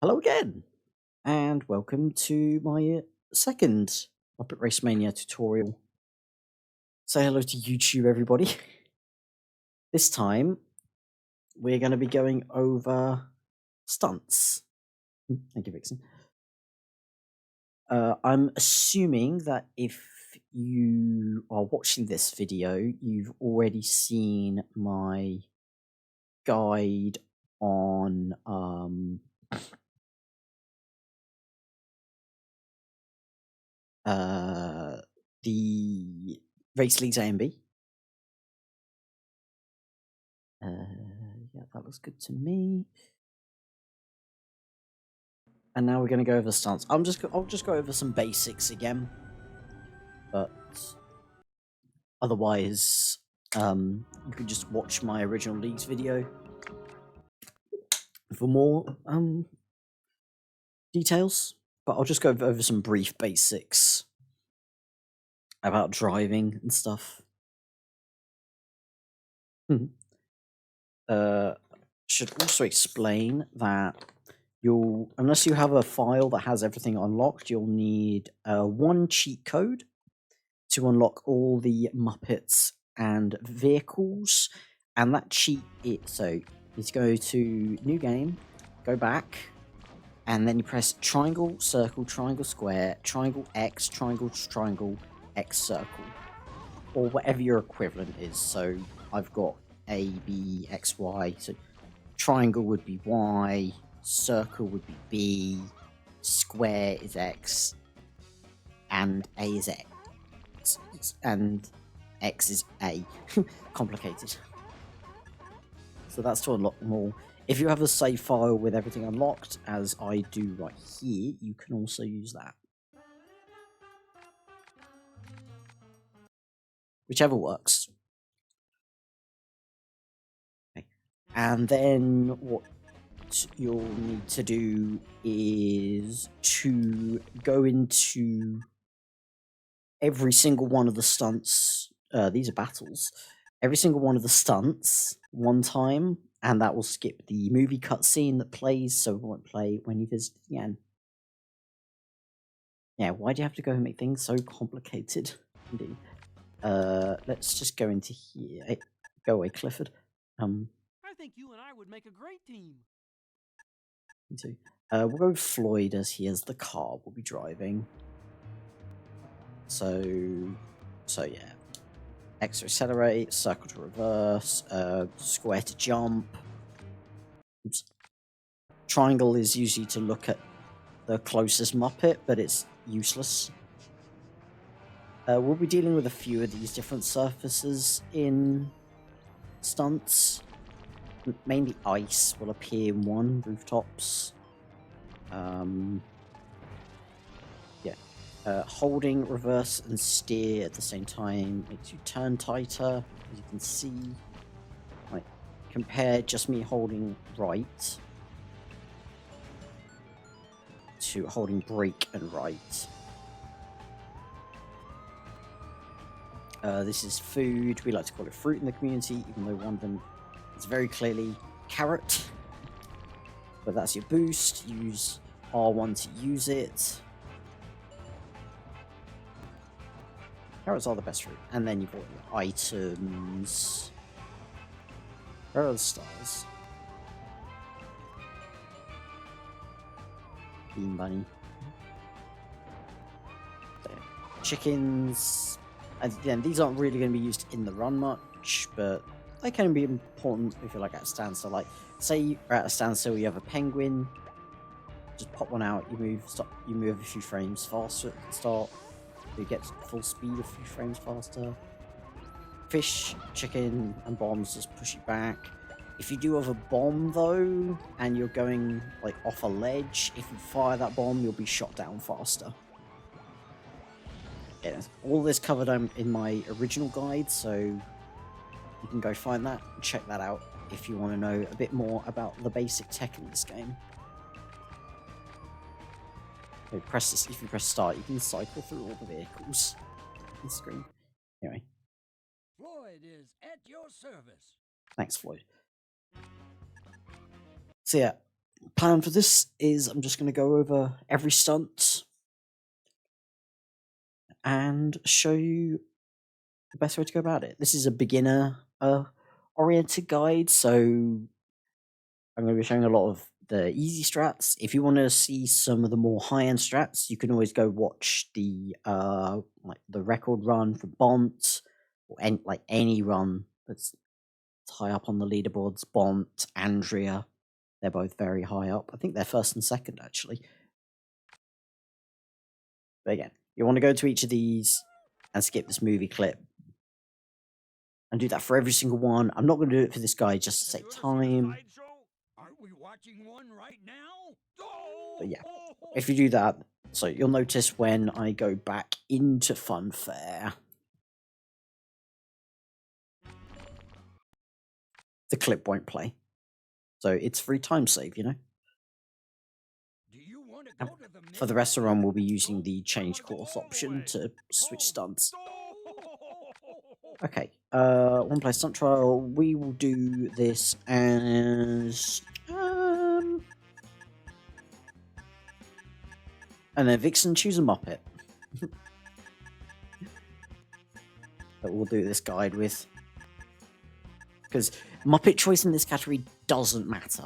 Hello again, and welcome to my second Muppet RaceMania tutorial. Say hello to YouTube, everybody. This time, we're going to be going over stunts. Thank you, Vixen. I'm assuming that if you are watching this video, you've already seen my guide on the Race Leagues A and B. Yeah, that looks good to me. And now we're going to go over stunts. I'll just go over some basics again, but otherwise, you can just watch my original leagues video for more details. But I'll just go over some brief basics about driving and stuff. Should also explain that unless you have a file that has everything unlocked, you'll need one cheat code to unlock all the Muppets and vehicles. And that cheat, you go to new game, go back, and then you press triangle, circle, triangle, square, triangle, X, triangle, triangle, X, circle, or whatever your equivalent is. So I've got A, B, X, Y. So triangle would be Y, circle would be B, square is X, and A is X, and X is A. Complicated. So that's to unlock them all. If you have a save file with everything unlocked, as I do right here, you can also use that. Whichever works. Okay. And then what you'll need to do is to go into every single one of the stunts. These are battles. Every single one of the stunts one time, and that will skip the movie cutscene that plays, so it won't play when you visit again. Yeah, why do you have to go and make things so complicated? Indeed. Let's just go into here. Hey, go away, Clifford. I think you and I would make a great team. Me too. We'll go with Floyd as he has the car we'll be driving. So yeah. X to accelerate, circle to reverse, square to jump. Oops. Triangle is usually to look at the closest Muppet, but it's useless. We'll be dealing with a few of these different surfaces in stunts. Mainly ice will appear in one, rooftops. Holding reverse and steer at the same time makes you turn tighter, as you can see. Right, compare just me holding right to holding brake and right. This is food. We like to call it fruit in the community, even though one of them is very clearly carrot. But that's your boost. Use R1 to use it. Carrots are the best fruit. And then you've got your items. Where are the stars? Bean bunny. There. Chickens. And then these aren't really going to be used in the run much, but they can be important if you're like at a standstill. Like, say you're at a standstill, you have a penguin. Just pop one out. You move a few frames faster at the start. You get full speed a few frames faster. Fish, chicken, and bombs just push you back. If you do have a bomb though, and you're going like off a ledge, if you fire that bomb, you'll be shot down faster. Yeah, all this covered in my original guide, so you can go find that and check that out if you want to know a bit more about the basic tech in this game. If you press start, you can cycle through all the vehicles on the screen. Anyway. Floyd is at your service. Thanks, Floyd. So yeah, plan for this is I'm just going to go over every stunt and show you the best way to go about it. This is a beginner oriented guide, so I'm going to be showing a lot of the easy strats. If you want to see some of the more high-end strats, you can always go watch the like the record run for Bont, or any run that's high up on the leaderboards. Bont, Andrea, they're both very high up. I think they're first and second actually. But again, you want to go to each of these and skip this movie clip and do that for every single one. I'm not going to do it for this guy just to save time. Aren't we watching one right now? But yeah, if you do that, so you'll notice when I go back into Funfair, the clip won't play. So it's free time save, you know? And for the rest of the run, we'll be using the change course option to switch stunts. Okay, one play stunt trial. We will do this as and then Vixen, choose a Muppet that we'll do this guide with, because Muppet choice in this category doesn't matter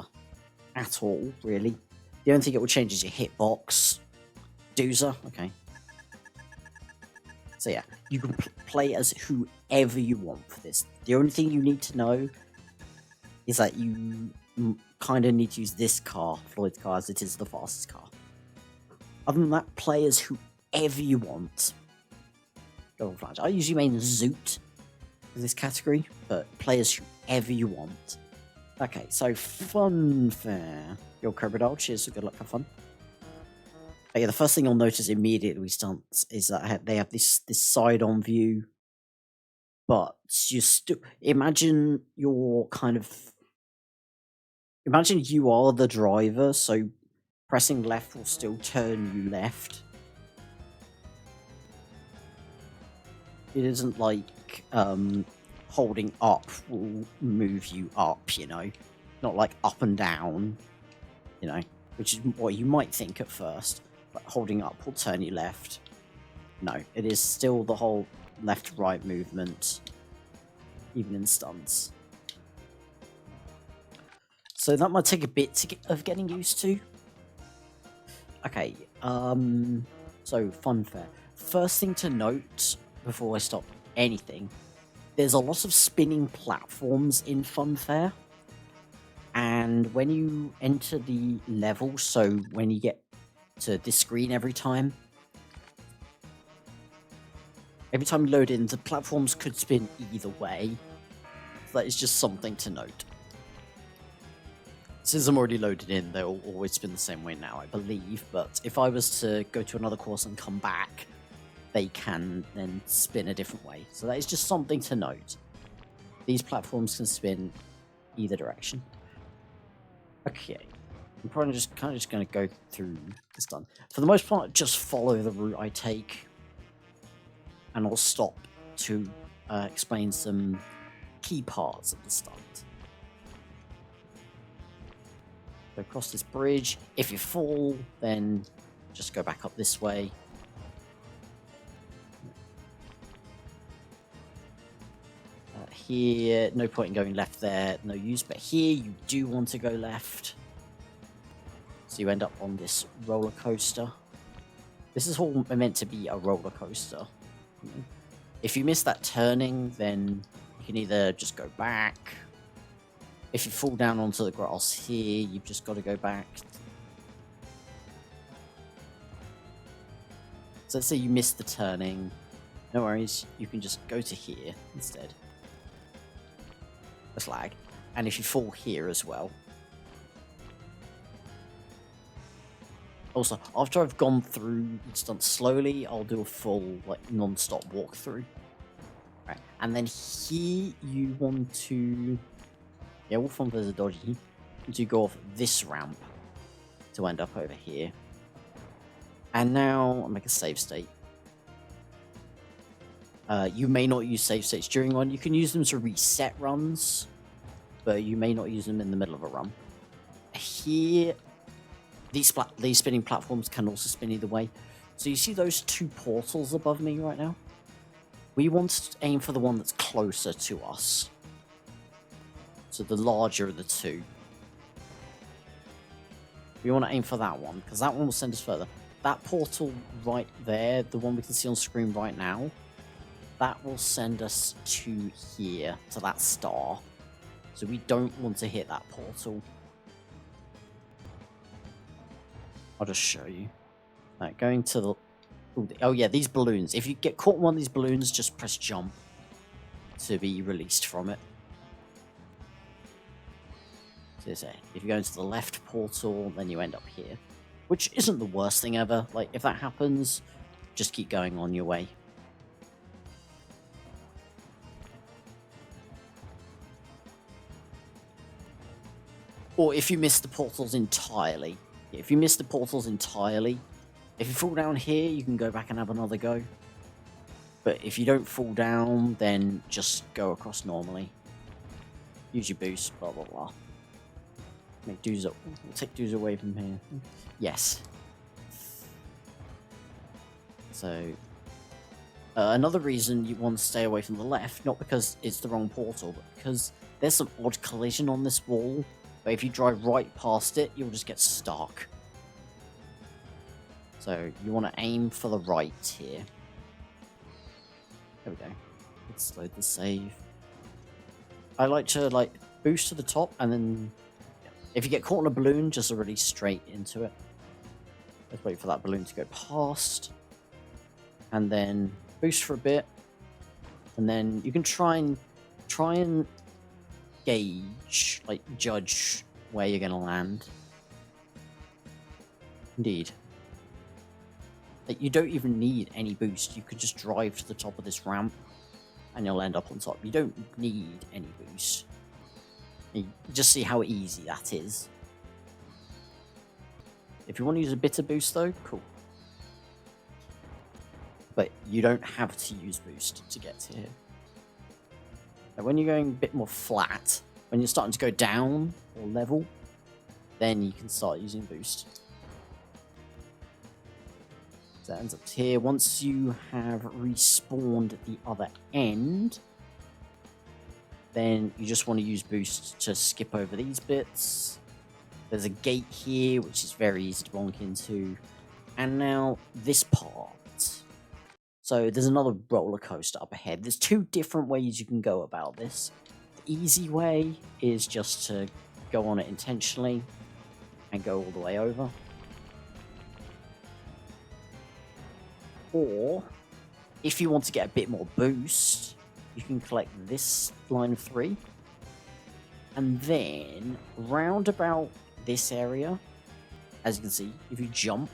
at all, really. The only thing it will change is your hitbox. Doozer, okay. So yeah, you can play as whoever you want for this. The only thing you need to know is that you kind of need to use this car, Floyd's car, as it is the fastest car. Other than that, play as whoever you want. I usually main Zoot for this category, but play as whoever you want. Okay, so Funfair. Your Crocodile, cheers, so good luck, have fun. But yeah, the first thing you'll notice immediately with stunts is that they have this side-on view, but you imagine you're imagine you are the driver, so pressing left will still turn you left. It isn't like holding up will move you up, you know, not like up and down, you know, which is what you might think at first. But holding up will turn you left. No, it is still the whole left-right movement, even in stunts. So that might take a bit of getting used to. Okay, so Funfair. First thing to note before I stop anything, there's a lot of spinning platforms in Funfair. And when you enter the level, so when you get to this screen every time you load in, the platforms could spin either way. So that is just something to note. Since I'm already loaded in, they'll always spin the same way now, I believe, but if I was to go to another course and come back, they can then spin a different way. So that is just something to note. These platforms can spin either direction. Okay, I'm probably just going to go through this done. For the most part, just follow the route I take, and I'll stop to explain some key parts of the stunt. So across this bridge, if you fall, then just go back up this way. Here, no point in going left there, no use, but here you do want to go left. So you end up on this roller coaster. This is all meant to be a roller coaster. If you miss that turning, then you can either just go back. If you fall down onto the grass here, you've just got to go back. So let's say you missed the turning. No worries, you can just go to here instead. A flag. And if you fall here as well. Also, after I've gone through the stunt slowly, I'll do a full, like, non-stop walkthrough. Right. And then here you want to... Yeah, all Funfairs are dodgy. To go off this ramp to end up over here. And now I'll make a save state. You may not use save states during one. You can use them to reset runs, but you may not use them in the middle of a run. Here, these spinning platforms can also spin either way. So you see those two portals above me right now? We want to aim for the one that's closer to us. So the larger of the two. We want to aim for that one, because that one will send us further. That portal right there, the one we can see on screen right now, that will send us to here, to that star. So we don't want to hit that portal. I'll just show you. Right, going to the... Oh yeah, these balloons. If you get caught in one of these balloons, just press jump to be released from it. So if you go into the left portal, then you end up here. Which isn't the worst thing ever. Like, if that happens, just keep going on your way. Or if you miss the portals entirely. If you miss the portals entirely, if you fall down here, you can go back and have another go. But if you don't fall down, then just go across normally. Use your boost, blah blah blah. Make dudes up. We'll take dudes away from here. Yes. So another reason you want to stay away from the left, not because it's the wrong portal, but because there's some odd collision on this wall. But if you drive right past it, you'll just get stuck. So you want to aim for the right here. There we go. Let's load the save. I like to boost to the top, and then if you get caught in a balloon, just release straight into it. Let's wait for that balloon to go past, and then boost for a bit, and then you can try and gauge, judge where you're going to land. Indeed. You don't even need any boost. You could just drive to the top of this ramp, and you'll end up on top. You don't need any boost. You just see how easy that is. If you want to use a bit of boost, though, cool. But you don't have to use boost to get to here. Now, when you're going a bit more flat, when you're starting to go down or level, then you can start using boost. So that ends up here. Once you have respawned at the other end, then you just want to use boost to skip over these bits. There's a gate here, which is very easy to bonk into. And now this part. So there's another roller coaster up ahead. There's two different ways you can go about this. The easy way is just to go on it intentionally and go all the way over. Or, if you want to get a bit more boost, you can collect this line of 3. And then, round about this area, as you can see, if you jump,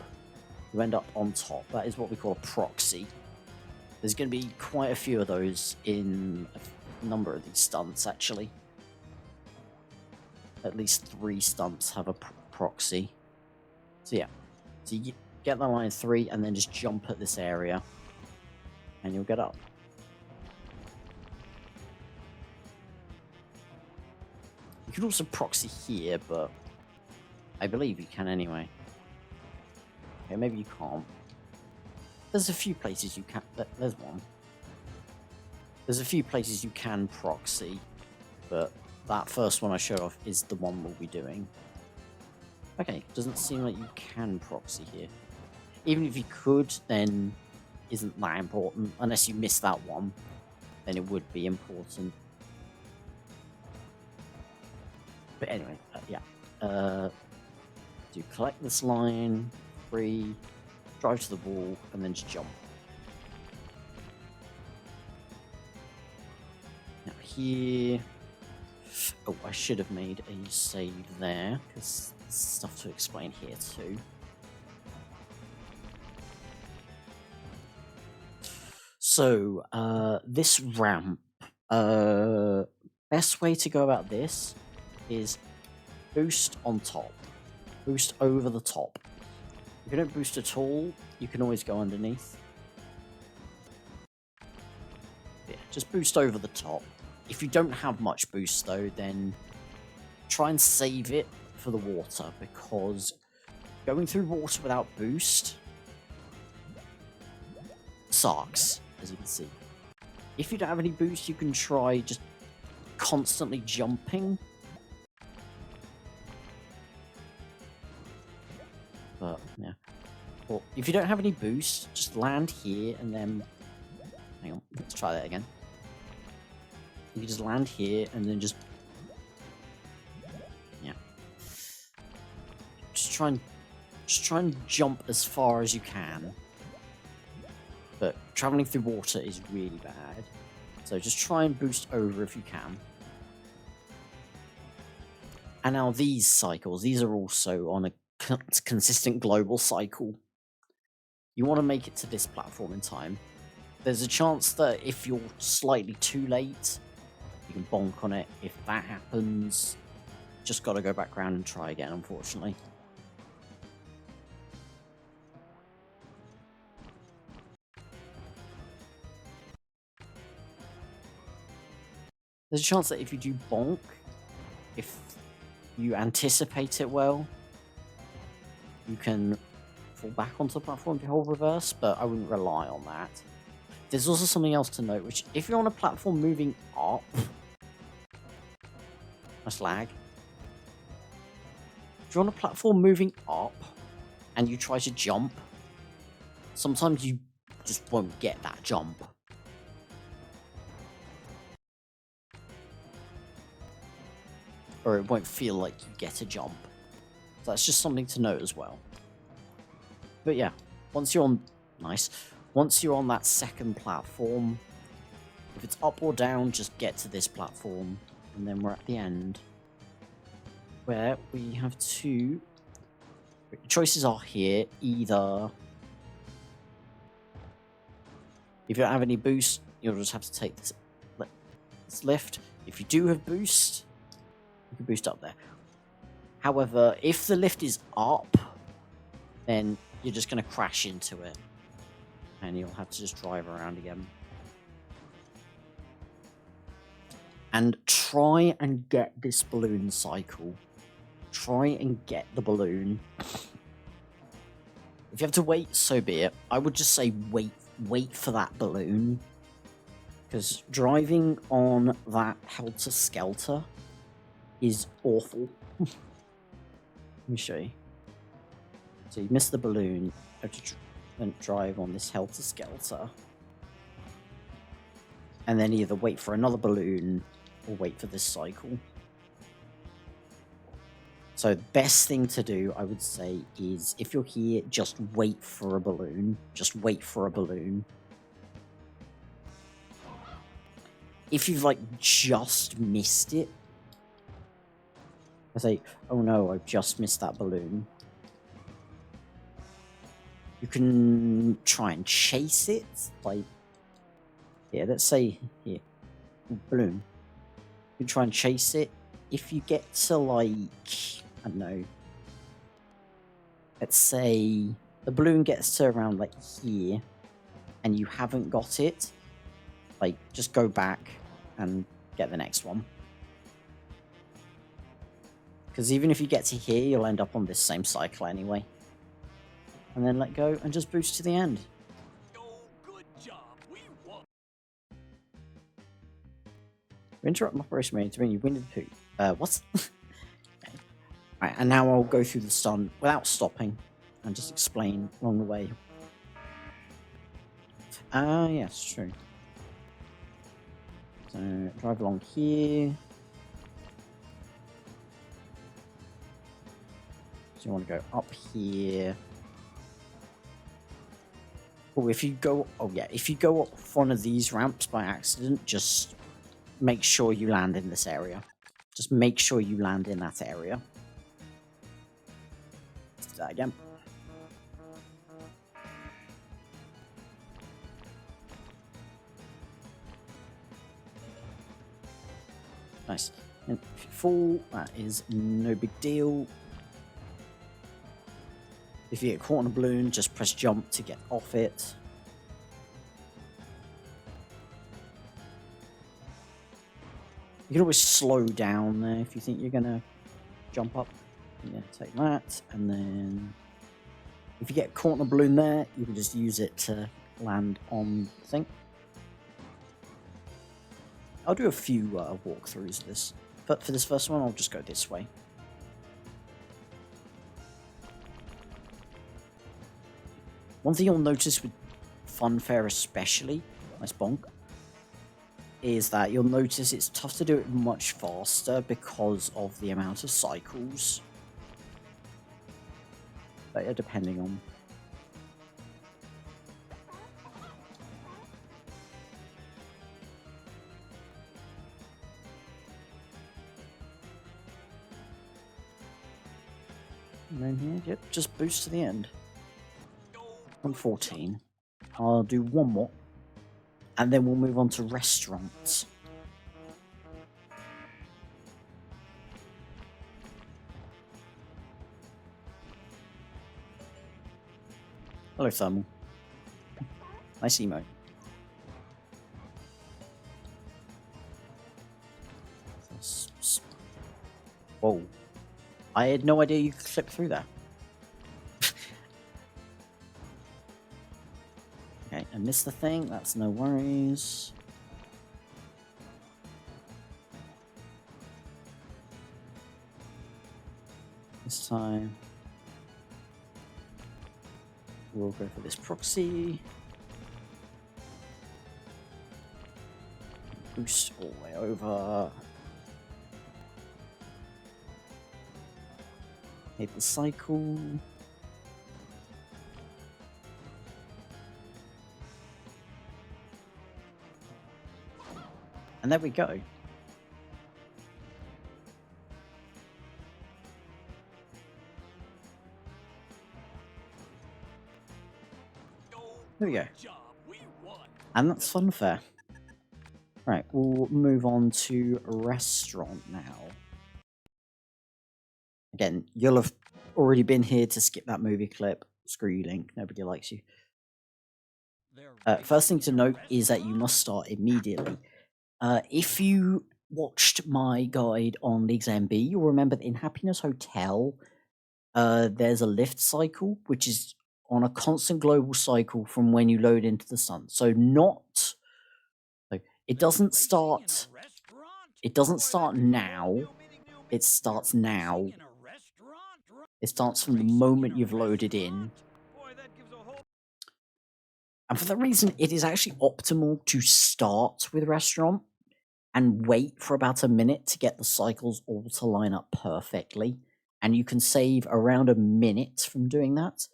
you end up on top. That is what we call a proxy. There's going to be quite a few of those in a number of these stunts, actually. At least 3 stunts have a proxy. So yeah, so you get that line 3 and then just jump at this area and you'll get up. You can also proxy here, but I believe you can anyway. Okay, maybe you can't. There's a few places you can. There's one. There's a few places you can proxy, but that first one I showed off is the one we'll be doing. Okay, doesn't seem like you can proxy here. Even if you could, then isn't that important. Unless you miss that one, then it would be important. But anyway, yeah. Do collect this line, 3, drive to the wall, and then just jump. Now here... Oh, I should have made a save there, because there's stuff to explain here too. So, this ramp, best way to go about this is boost on top. Boost over the top. If you don't boost at all, you can always go underneath. Yeah, just boost over the top. If you don't have much boost though, then try and save it for the water, because going through water without boost sucks, as you can see. If you don't have any boost, you can try just constantly jumping. But, yeah. Well, if you don't have any boost, just land here and then... Hang on, let's try that again. You can just land here and then just... Yeah. Just try and jump as far as you can. But traveling through water is really bad. So just try and boost over if you can. And now these cycles, these are also on a consistent global cycle. You want to make it to this platform in time. There's a chance that if you're slightly too late, you can bonk on it. If that happens, just got to go back around and try again, unfortunately. There's a chance that if you do bonk, if you anticipate it well, you can fall back onto the platform to hold reverse, but I wouldn't rely on that. There's also something else to note, which if you're on a platform moving up, that's lag. If you're on a platform moving up and you try to jump, sometimes you just won't get that jump. Or it won't feel like you get a jump. So that's just something to note as well. But yeah, once you're on... Nice. Once you're on that second platform, if it's up or down, just get to this platform. And then we're at the end, where we have two... The choices are here. Either... If you don't have any boost, you'll just have to take this lift. If you do have boost... You can boost up there. However, if the lift is up, then you're just going to crash into it. And you'll have to just drive around again. And try and get this balloon cycle. Try and get the balloon. If you have to wait, so be it. I would just say wait for that balloon. Because driving on that helter-skelter is awful. Let me show you. So you miss the balloon, you have to drive on this helter-skelter. And then either wait for another balloon or wait for this cycle. So the best thing to do, I would say, is if you're here, just wait for a balloon. Just wait for a balloon. If you've like just missed it, I say, oh no, I've just missed that balloon. You can try and chase it, like, yeah, let's say, here, balloon. You can try and chase it. If you get to, like, I don't know, let's say the balloon gets to around, like, here, and you haven't got it, like, just go back and get the next one. Because even if you get to here, you'll end up on this same cycle anyway. And then let go and just boost to the end. Oh, good job. We won. We interrupt Muppet RaceMania to bring you winded poo. What? Okay. Right, and now I'll go through the stunt without stopping and just explain along the way. Yes, true. So, drive along here. So you want to go up here. Oh, if you go... Oh, yeah. If you go up one of these ramps by accident, just make sure you land in this area. Just make sure you land in that area. Let's do that again. Nice. And if you fall, that is no big deal. If you get caught on a balloon, just press jump to get off it. You can always slow down there if you think you're going to jump up. Yeah, take that, and then If you get caught in a balloon there, you can just use it to land on the thing. I'll do a few walkthroughs of this, but for this first one, I'll just go this way. One thing you'll notice with Funfair especially, nice bonk, is that you'll notice it's tough to do it much faster because of the amount of cycles. But yeah, depending on... And then here, yep, just boost to the end. 114. I'll do one more. And then we'll move on to restaurants. Hello, Thermal. Nice emote. Whoa. I had no idea you could clip through there. Okay, I missed the thing. That's no worries. This time, we'll go for this proxy. Boost all the way over. Hit the cycle. And there we go. There we go. And that's Funfair. Right, we'll move on to restaurant now. Again, you'll have already been here to skip that movie clip. Screw you, Link. Nobody likes you. First thing to note is that you must start immediately. If you watched my guide on Leagues MB, you'll remember that in Happiness Hotel, there's a lift cycle, which is on a constant global cycle from when you load into the sun. So it doesn't start now. It starts now. It starts from the moment you've loaded in. And for that reason, it is actually optimal to start with restaurant and wait for about a minute to get the cycles all to line up perfectly. And you can save around a minute from doing that.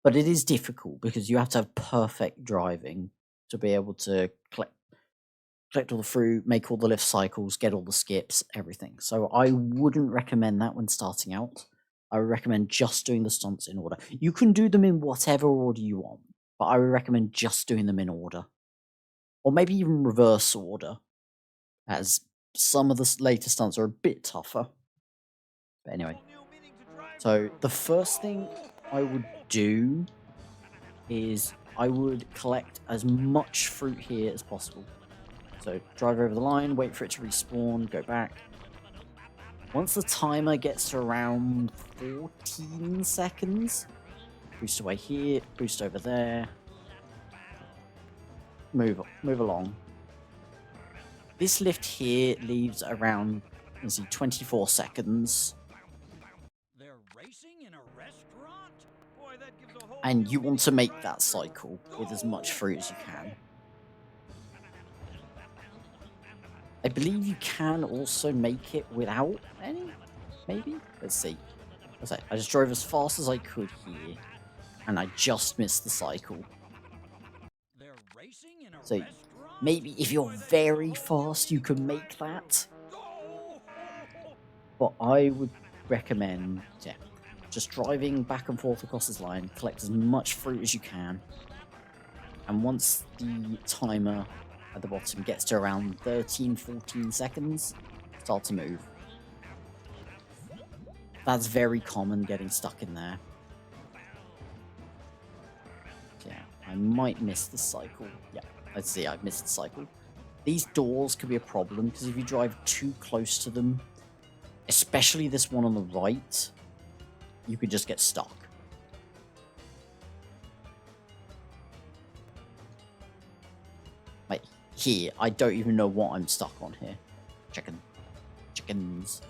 But it is difficult because you have to have perfect driving to be able to collect all the fruit, make all the lift cycles, get all the skips, everything. So I wouldn't recommend that when starting out. I would recommend just doing the stunts in order. You can do them in whatever order you want, but I would recommend just doing them in order. Or maybe even reverse order, as some of the later stunts are a bit tougher. But anyway. So the first thing I would do is I would collect as much fruit here as possible. So drive over the line, wait for it to respawn, go back. Once the timer gets to around 14 seconds, boost away here, boost over there. Move along. This lift here leaves around, let's see, 24 seconds. And you want to make that cycle with as much fruit as you can. I believe you can also make it without any, maybe? Let's see. I just drove as fast as I could here, and I just missed the cycle. So maybe if you're very fast, you can make that. But I would recommend, yeah, just driving back and forth across this line, collect as much fruit as you can. And once the timer at the bottom gets to around 13-14 seconds, start to move. That's very common, getting stuck in there. Yeah, I might miss the cycle. Yeah, let's see, I've missed the cycle. These doors could be a problem, because if you drive too close to them, especially this one on the right, you could just get stuck. here, I don't even know what I'm stuck on here. Chickens.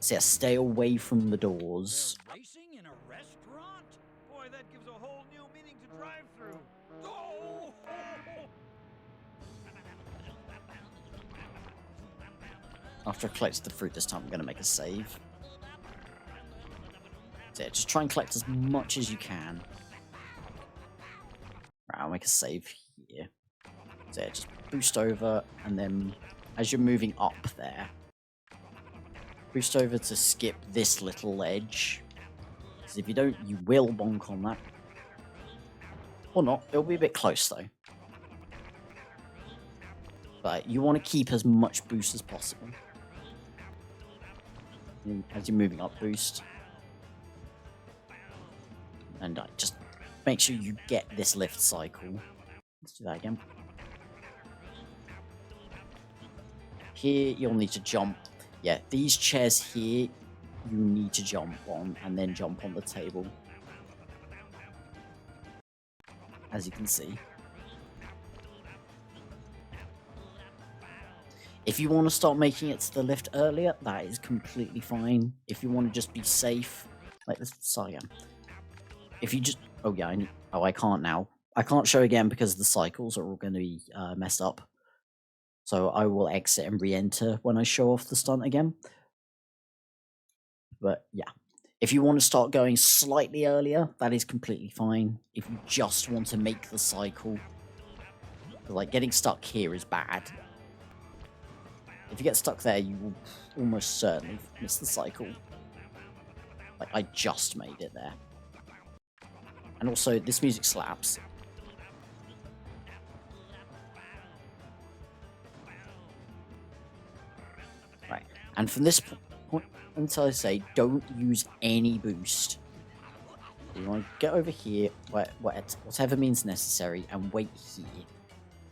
So yeah, stay away from the doors. They're racing in a restaurant? Boy, that gives a whole new meaning to drive-through. Oh! After I collect the fruit this time, I'm going to make a save. So yeah, just try and collect as much as you can. Right, I'll make a save here. So yeah, just boost over, and then as you're moving up there, boost over to skip this little ledge. Because if you don't, you will bonk on that. Or not, it'll be a bit close though. But you want to keep as much boost as possible. As you're moving up, boost. And just make sure you get this lift cycle. Let's do that again. Here, you'll need to jump. Yeah, these chairs here, you need to jump on and then jump on the table. As you can see. If you want to start making it to the lift earlier, that is completely fine. If you want to just be safe, like this, sorry again. If you just, oh yeah, I can't now. I can't show again because the cycles are all going to be messed up. So I will exit and re-enter when I show off the stunt again. But yeah, if you want to start going slightly earlier, that is completely fine. If you just want to make the cycle, like getting stuck here is bad. If you get stuck there, you will almost certainly miss the cycle. Like, I just made it there. And also, this music slaps. Right, and from this point until I say, don't use any boost. You want to get over here, whatever means necessary, and wait here.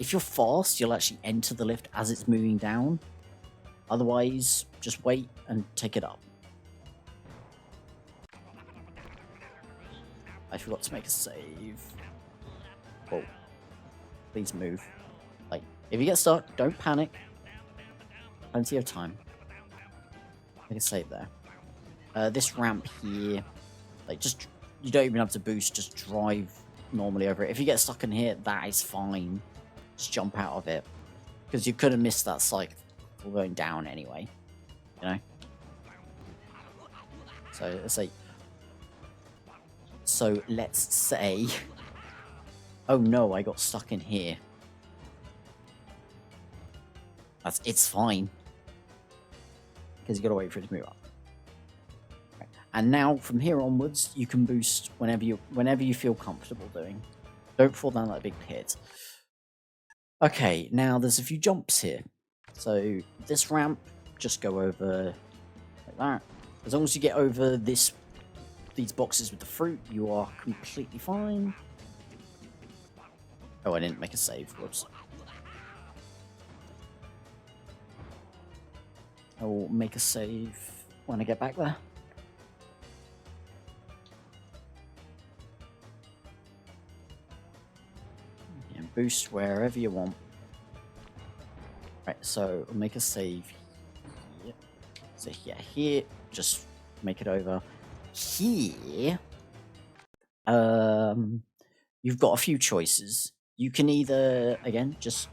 If you're fast, you'll actually enter the lift as it's moving down. Otherwise, just wait and take it up. I forgot to make a save. Oh, please move. Like, if you get stuck, don't panic. Plenty of time. Make a save there. This ramp here, like, just, you don't even have to boost, just drive normally over it. If you get stuck in here, that is fine. Just jump out of it. Because you could have missed that cycle going down anyway, you know. So let's say, oh no, I got stuck in here. It's fine because you got to wait for it to move up. Right. And now from here onwards, you can boost whenever you feel comfortable doing. Don't fall down that big pit. Okay, now there's a few jumps here. So this ramp, just go over like that. As long as you get over these boxes with the fruit, you are completely fine. Oh, I didn't make a save. Whoops. I will make a save when I get back there. And boost wherever you want. Right, so I'll make a save here. So here, just make it over. Here, you've got a few choices. You can either, again, just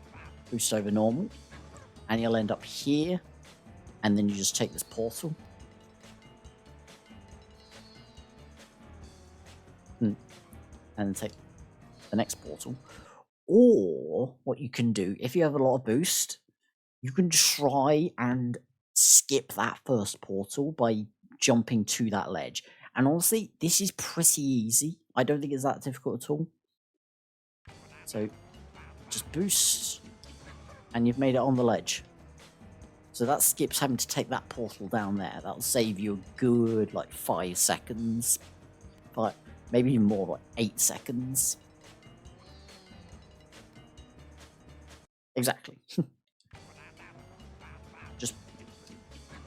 boost over normal, and you'll end up here, and then you just take this portal. And take the next portal. Or, what you can do, if you have a lot of boost, you can try and skip that first portal by jumping to that ledge. And honestly, this is pretty easy. I don't think it's that difficult at all. So, just boost, and you've made it on the ledge. So that skips having to take that portal down there. That'll save you a good, like, 5 seconds. But maybe even more, like 8 seconds. Exactly. Just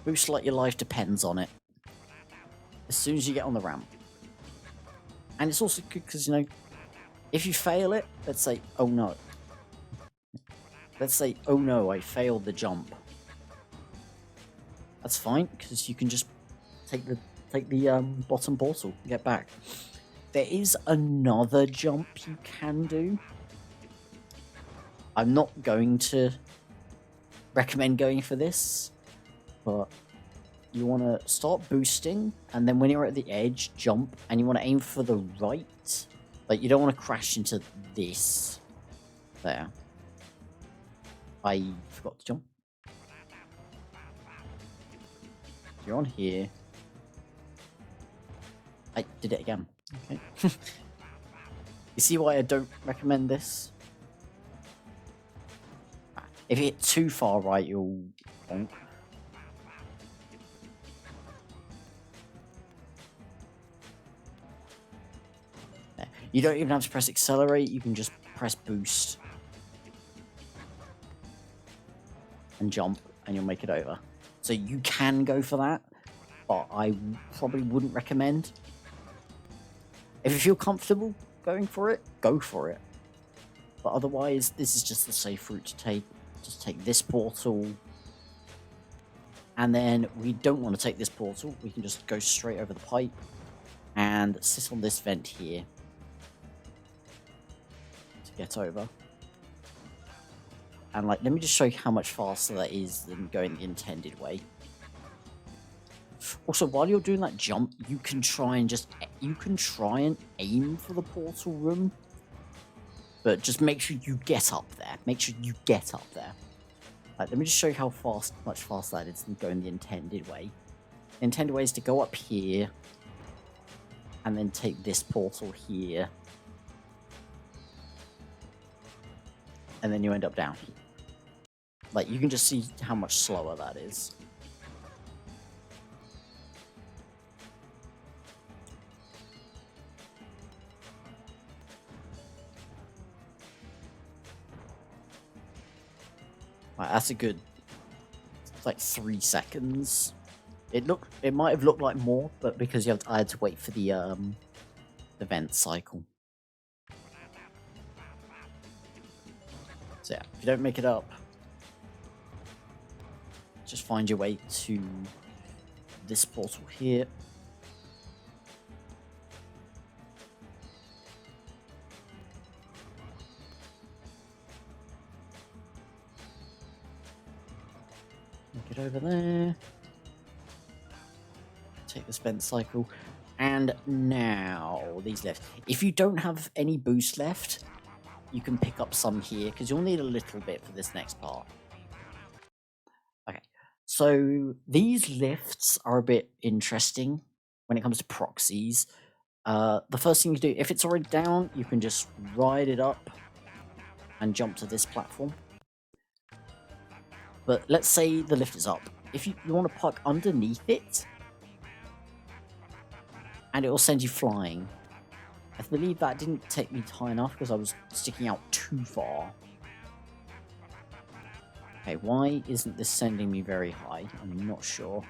boost like your life depends on it. As soon as you get on the ramp. And it's also good because, you know, if you fail it, let's say, oh no, let's say, oh no, I failed the jump. That's fine, because you can just take the bottom portal and get back. There is another jump you can do. I'm not going to recommend going for this, but you want to start boosting, and then when you're at the edge, jump, and you want to aim for the right. Like, you don't want to crash into this. There. I forgot to jump. You're on here. I did it again. Okay. You see why I don't recommend this? If you hit too far right, you'll bonk. You don't even have to press accelerate, you can just press boost. And jump, and you'll make it over. So you can go for that, but I probably wouldn't recommend. If you feel comfortable going for it, go for it. But otherwise, this is just the safe route to take. Just take this portal. And then we don't want to take this portal. We can just go straight over the pipe and sit on this vent here to get over. And like, let me just show you how much faster that is than going the intended way. Also, while you're doing that jump, you can try and aim for the portal room, but just make sure you get up there. Make sure you get up there. Like, let me just show you how much faster that is than going the intended way. The intended way is to go up here, and then take this portal here, and then you end up down here. Like, you can just see how much slower that is. Right, that's a good, like, 3 seconds. It might have looked like more, but because I had to wait for the vent cycle. So yeah, if you don't make it up, just find your way to this portal here. Make it over there. Take this vent cycle. And now, these left. If you don't have any boost left, you can pick up some here, because you'll need a little bit for this next part. Okay, so these lifts are a bit interesting when it comes to proxies. The first thing you do, if it's already down, you can just ride it up and jump to this platform. But let's say the lift is up. If you want to park underneath it, and it will send you flying. I believe that didn't take me high enough because I was sticking out too far. Okay, why isn't this sending me very high? I'm not sure.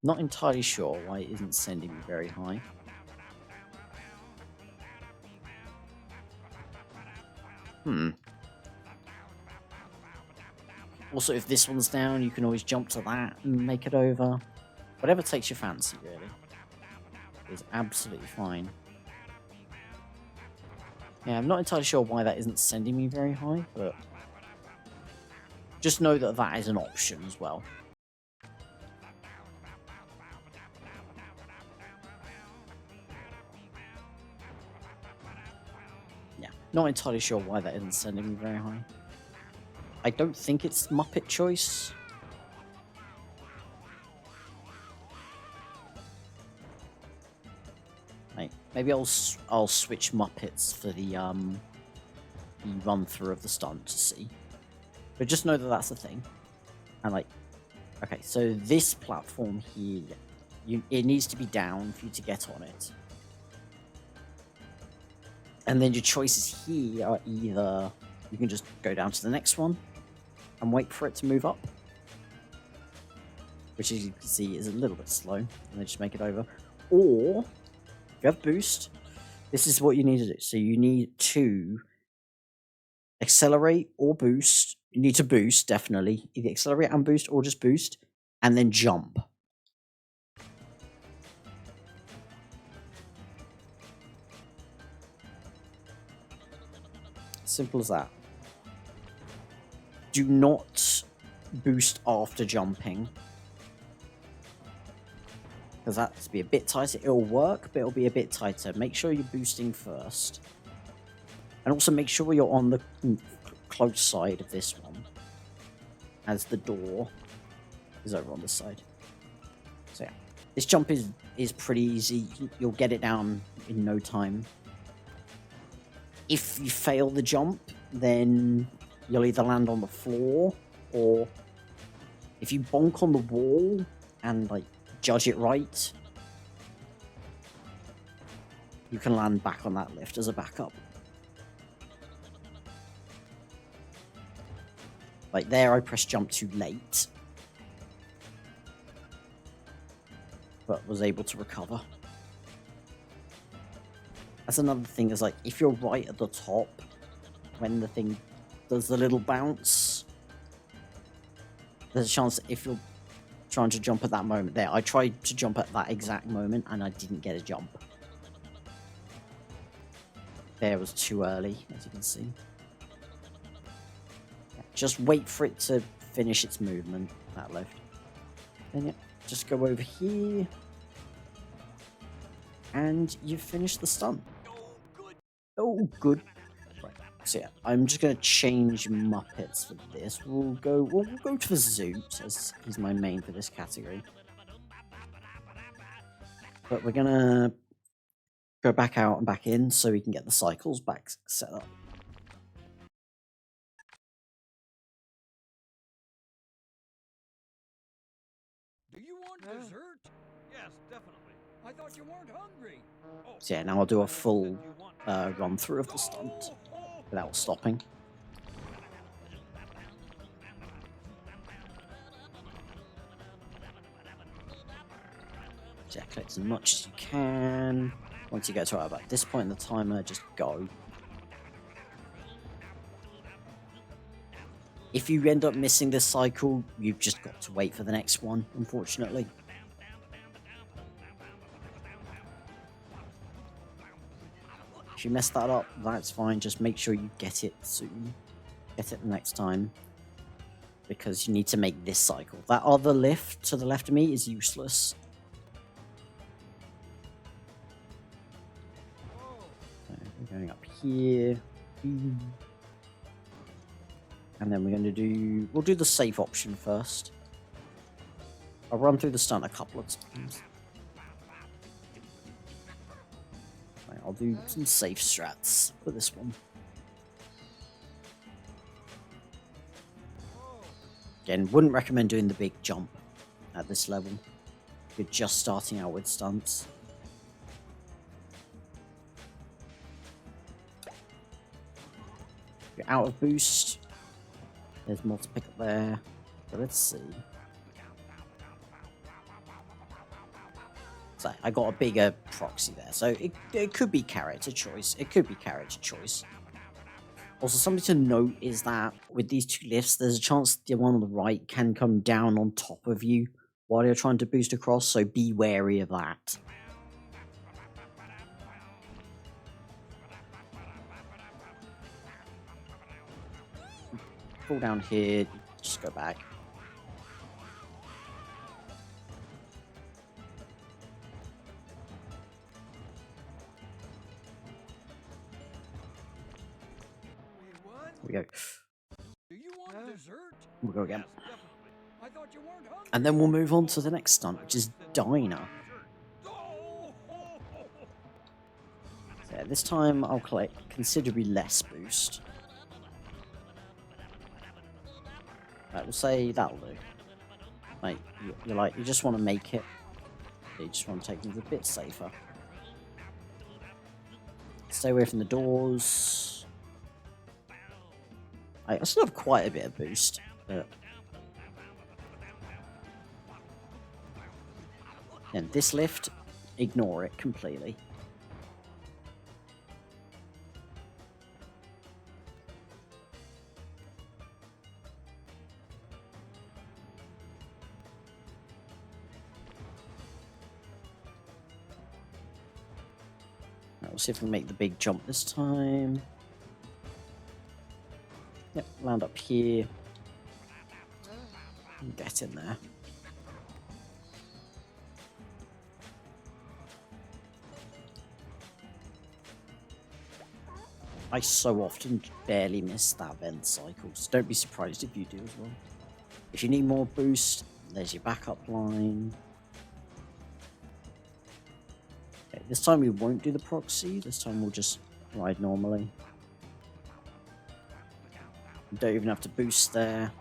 Not entirely sure why it isn't sending me very high. Also, if this one's down, you can always jump to that and make it over. Whatever takes your fancy, really. Is absolutely fine. Yeah, I'm not entirely sure why that isn't sending me very high, but just know that that is an option as well. Yeah, not entirely sure why that isn't sending me very high. I don't think it's Muppet choice. Right, maybe I'll switch Muppets for the run through of the stunt to see. But just know that that's the thing. And like, okay, so this platform here, it needs to be down for you to get on it. And then your choices here are either you can just go down to the next one and wait for it to move up, which as you can see is a little bit slow, and then just make it over. Or, if you have boost, This is what you need to do. So you need to accelerate or boost. You need to boost, definitely. Either accelerate and boost or just boost. And then jump. Simple as that. Do not boost after jumping. Because that's be a bit tighter. It'll work, but it'll be a bit tighter. Make sure you're boosting first. And also make sure you're on the close side of this one. As the door is over on this side. So yeah. This jump is pretty easy. You'll get it down in no time. If you fail the jump, then you'll either land on the floor, or if you bonk on the wall and like judge it right, you can land back on that lift as a backup. Like there, I pressed jump too late, but was able to recover. That's another thing, is like if you're right at the top when the thing does the little bounce, there's a chance that if you're trying to jump at that moment there. I tried to jump at that exact moment and I didn't get a jump. There was too early, as you can see. Yeah, just wait for it to finish its movement, that lift. Then yeah, just go over here. And you've finished the stunt. Oh, good. Right. So yeah, I'm just gonna change Muppets for this. We'll go to the Zoot, as he's my main for this category. But we're gonna go back out and back in so we can get the cycles back set up. Do you want dessert? Yes, definitely. I thought you weren't hungry. Oh, So yeah, now I'll do a full run through of the stunt without stopping. So yeah, collect as much as you can. Once you get to about this point in the timer, just go. If you end up missing this cycle, you've just got to wait for the next one, unfortunately. If you mess that up, that's fine. Just make sure you get it soon. Get it the next time. Because you need to make this cycle. That other lift to the left of me is useless. So we're going up here. And then we're going to do... We'll do the safe option first. I'll run through the stunt a couple of times. Right, I'll do some safe strats for this one. Again, wouldn't recommend doing the big jump at this level. You're just starting out with stunts. You're out of boost. There's more to pick up there. So let's see. So I got a bigger proxy there. So it could be character choice. It could be character choice. Also, something to note is that with these two lifts, there's a chance the one on the right can come down on top of you while you're trying to boost across, so be wary of that. Fall down here, just go back. Here we go. Do you want dessert? We'll go again. Yes, definitely. I thought you weren't hungry. And then we'll move on to the next stunt, which is Diner. So yeah, this time I'll collect considerably less boost. Right, we'll say that'll do. Like, you just want to make it. You just want to take things a bit safer. Stay away from the doors. I still have quite a bit of boost, but... And this lift, ignore it completely. we'll see if we make the big jump this time. Yep, land up here. And get in there. I so often barely miss that vent cycle, so don't be surprised if you do as well. If you need more boost, there's your backup line. Okay, this time we won't do the proxy, this time we'll just ride normally. You don't even have to boost there.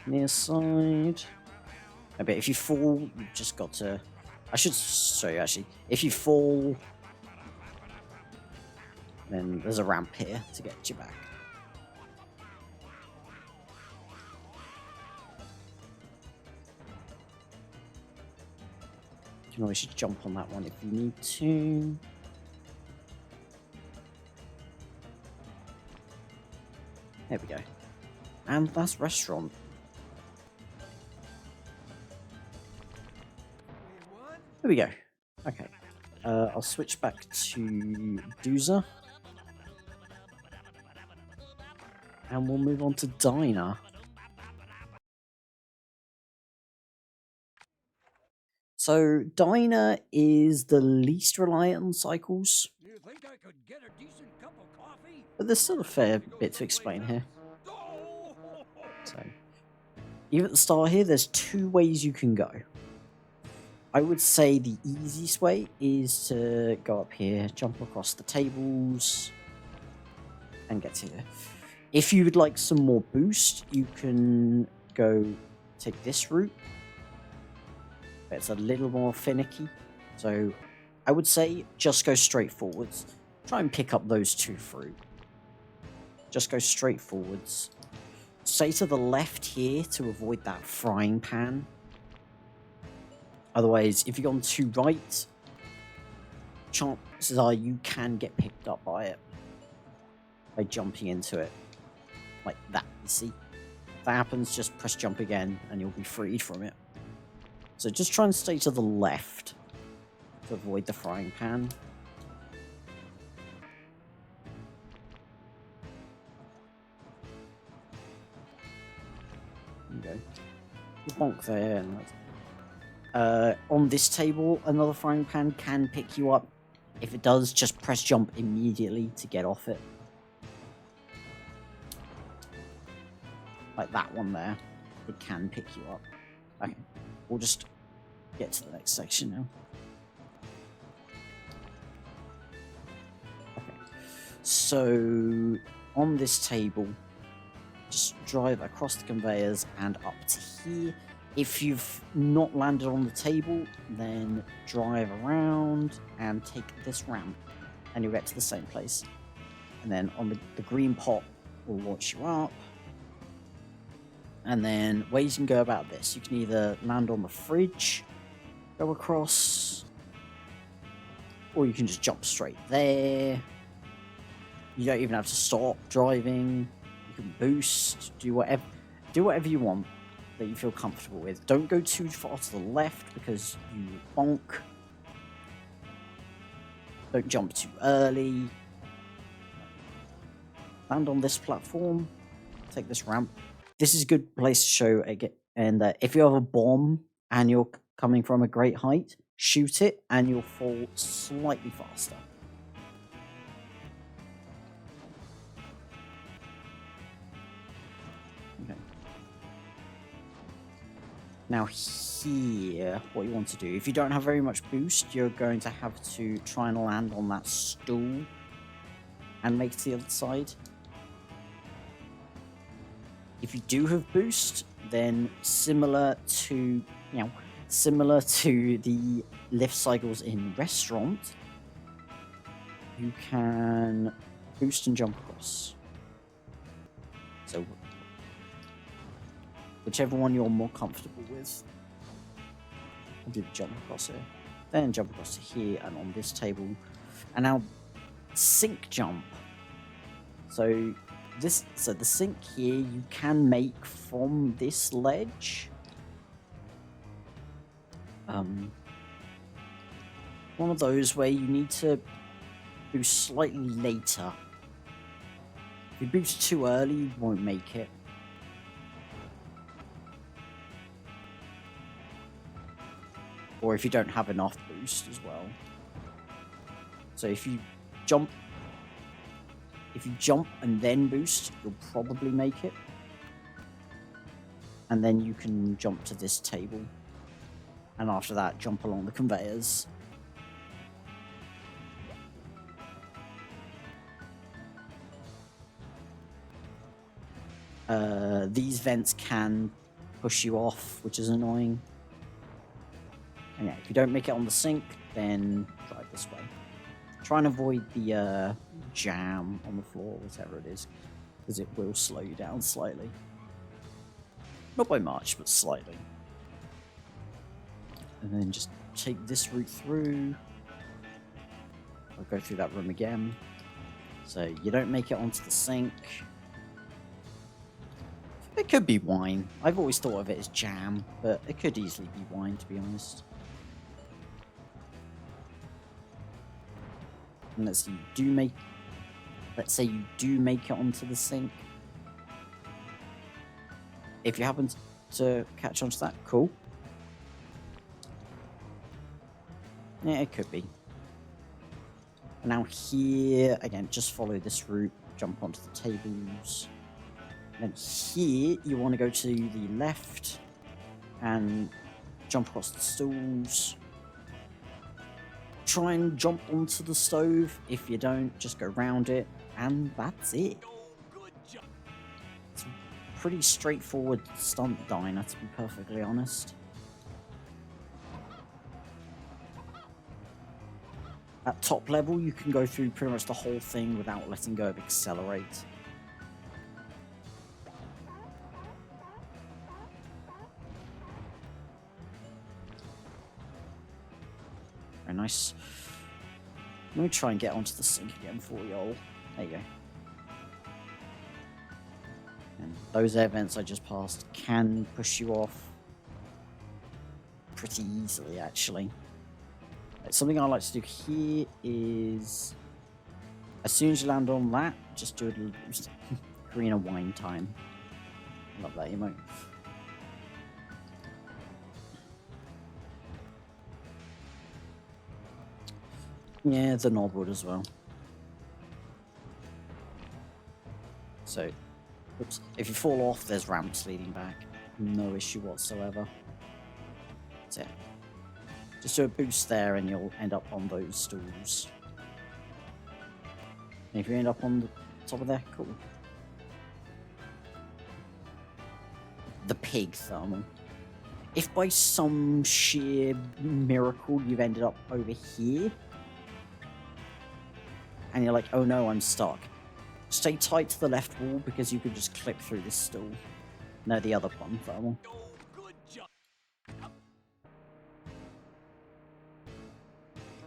Near side. I bet if you fall, you've just got to... I should show you actually. If you fall, then there's a ramp here to get you back. You can always just jump on that one if you need to. There we go. And that's restaurant. There we go. Okay. I'll switch back to Doozer. And we'll move on to Diner. So, Diner is the least reliant on cycles. You think I could get a decent cup of coffee? But there's still a fair bit to explain here. So, even at the start here, there's 2 ways you can go. I would say the easiest way is to go up here, jump across the tables, and get here. If you would like some more boost, you can go take this route. But it's a little more finicky. So I would say just go straight forwards. Try and pick up those 2 fruit. Just go straight forwards. Stay to the left here to avoid that frying pan. Otherwise, if you go on to right, chances are you can get picked up by it by jumping into it. Like that, you see? If that happens, just press jump again and you'll be freed from it. So just try and stay to the left to avoid the frying pan. There you go. Bonk there and that's... on this table, another frying pan can pick you up. If it does, just press jump immediately to get off it. Like that one there. It can pick you up. Okay, we'll just get to the next section now. Okay, so on this table, just drive across the conveyors and up to here. If you've not landed on the table, then drive around and take this ramp and you'll get to the same place. And then on the green pot will launch you up. And then ways you can go about this. You can either land on the fridge, go across, or you can just jump straight there. You don't even have to stop driving. You can boost, do whatever you want that you feel comfortable with. Don't go too far to the left because you bonk. Don't jump too early. Land on this platform. Take this ramp. This is a good place to show again. And if you have a bomb and you're coming from a great height, shoot it and you'll fall slightly faster. Okay. Now here, what you want to do, if you don't have very much boost, you're going to have to try and land on that stool and make it to the other side. If you do have boost, then similar to the lift cycles in Restaurant, you can boost and jump across. So whichever one you're more comfortable with. I'll do the jump across here. Then jump across to here and on this table. And now sink jump. So the sink here you can make from this ledge. One of those where you need to boost slightly later. If you boost too early, you won't make it. Or if you don't have enough boost as well. So if you jump and then boost, you'll probably make it. And then you can jump to this table. And after that, jump along the conveyors. These vents can push you off, which is annoying. And yeah, if you don't make it on the sink, then drive this way. Try and avoid the jam on the floor, whatever it is, because it will slow you down slightly. Not by much, but slightly. And then just take this route through. I'll go through that room again. So you don't make it onto the sink. It could be wine. I've always thought of it as jam, but it could easily be wine, to be honest. And let's say you do make it onto the sink. If you happen to catch onto that, cool. Yeah, it could be. And now here, again, just follow this route, jump onto the tables. And here, you want to go to the left and jump across the stools. Try and jump onto the stove. If you don't, just go round it, and that's it. It's a pretty straightforward stunt diner, to be perfectly honest. At top level, you can go through pretty much the whole thing without letting go of accelerate. Very nice. Let me try and get onto the sink again for y'all. There you go. And those air vents I just passed can push you off pretty easily, actually. Something I like to do here is, as soon as you land on that, just do a little boost. Green and wine time. Love that emote. Yeah, the knob would as well. So, oops. If you fall off, there's ramps leading back. No issue whatsoever. That's it. Just do a boost there and you'll end up on those stools. And if you end up on the top of there, cool. The pig thermal. If by some sheer miracle you've ended up over here, and you're like, oh no, I'm stuck, stay tight to the left wall because you could just clip through this stool. No, the other one thermal.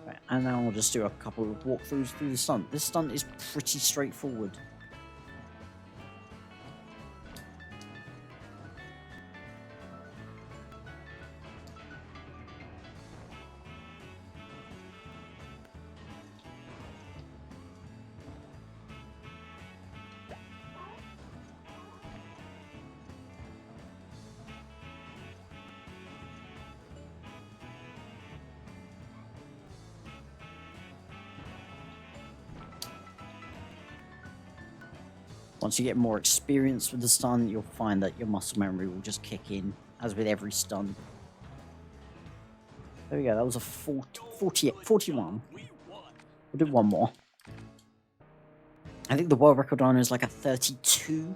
Right, and now we'll just do a couple of walkthroughs through the stunt. This stunt is pretty straightforward. Once you get more experience with the stunt, you'll find that your muscle memory will just kick in, as with every stunt. There we go, that was a 41. We'll do one more. I think the world record on is like a 32.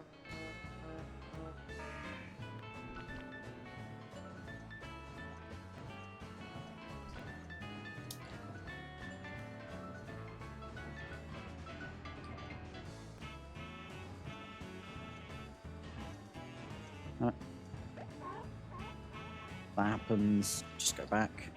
Right. That happens, just go back.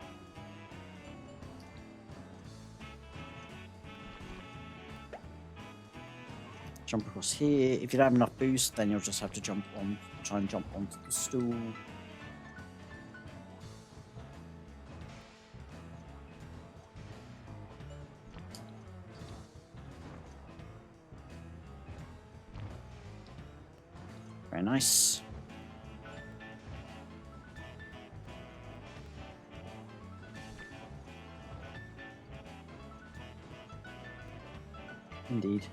Jump across here. If you don't have enough boost, then you'll just have to try and jump onto the stool. Very nice. Indeed.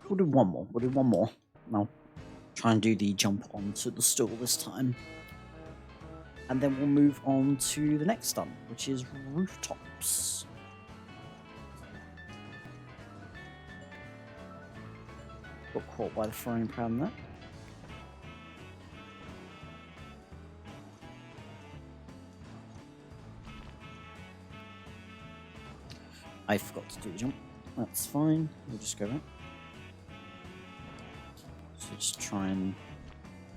We'll do one more. We'll do one more. I'll try and do the jump onto the stool this time. And then we'll move on to the next stunt, which is rooftops. Got caught by the frying pan there. I forgot to do the jump. That's fine. We'll just go back. So just try and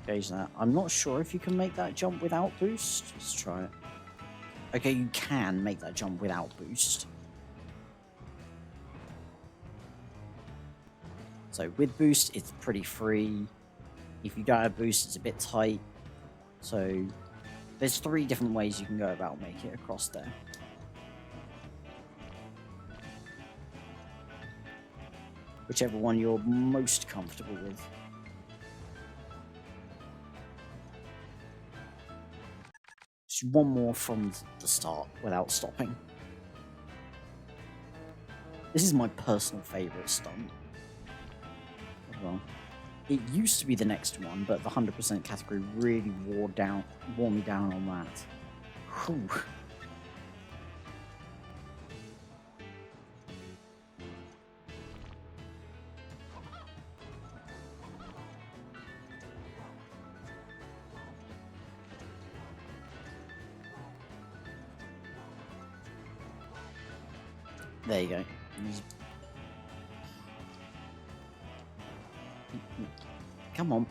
gauge that. I'm not sure if you can make that jump without boost. Let's try it. Okay, you can make that jump without boost. So with boost, it's pretty free. If you don't have boost, it's a bit tight. So there's 3 different ways you can go about making it across there. Whichever one you're most comfortable with. Just one more from the start without stopping. This is my personal favourite stunt. Well, it used to be the next one, but the 100% category really wore me down on that. Whew. There you go. Come on.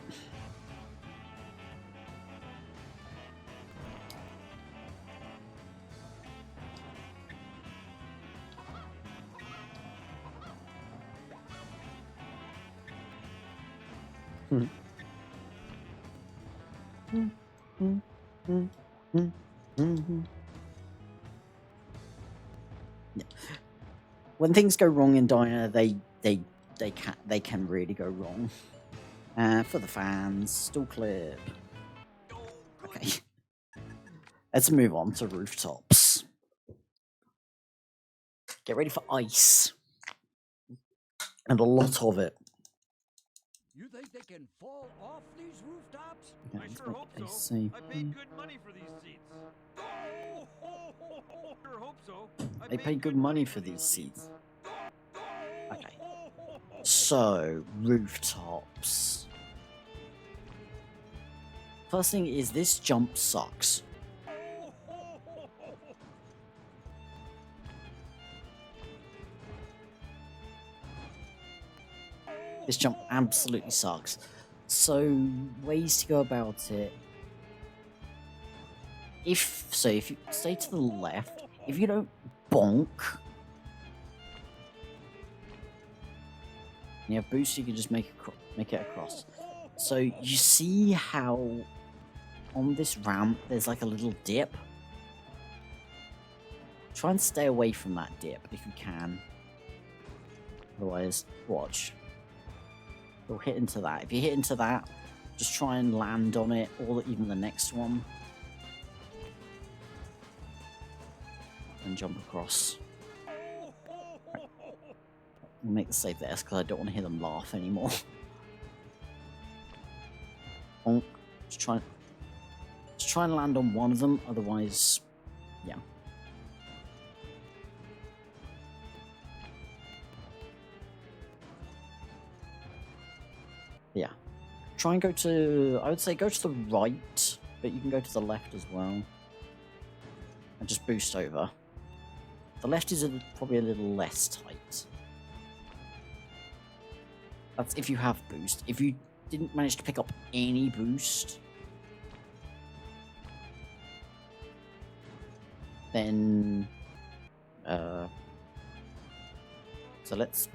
When things go wrong in Diner, they can really go wrong. For the fans, still clip. Okay. Let's move on to rooftops. Get ready for ice. And a lot of it. You think they can fall off these rooftops? Okay, I let's sure make hope a so. save. I paid good money for these seats. Sure hope so. They paid good money for these seats. Okay. So, rooftops. First thing is, this jump sucks. This jump absolutely sucks. So, ways to go about it. If you stay to the left, if you don't bonk, and you have boost, you can just make it across. So you see how on this ramp there's like a little dip. Try and stay away from that dip if you can. Otherwise, watch. You'll hit into that. If you hit into that, just try and land on it, or even the next one. And jump across. Right. I'll make the save there because I don't want to hear them laugh anymore. Bonk. Just try and land on one of them, otherwise, yeah. Yeah. Try and go to, I would say go to the right, but you can go to the left as well. And just boost over. The left is probably a little less tight. That's if you have boost. If you didn't manage to pick up any boost, then so let's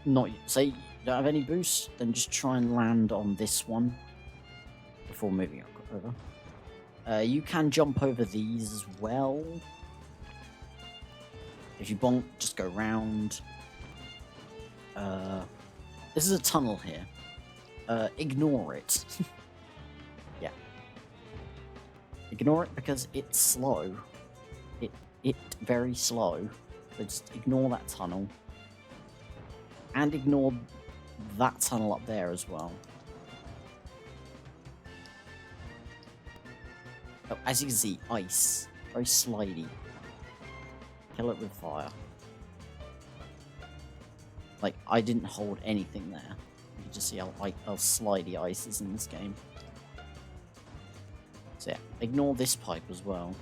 not say you don't have any boost, then just try and land on this one before moving over. You can jump over these as well. If you bonk, just go round. This is a tunnel here. Ignore it. Yeah. Ignore it because it's slow. It very slow. So just ignore that tunnel. And ignore that tunnel up there as well. Oh, as you can see, ice. Very slidey. Kill it with fire. Like, I didn't hold anything there. You can just see how slidey ice is in this game. So yeah, ignore this pipe as well.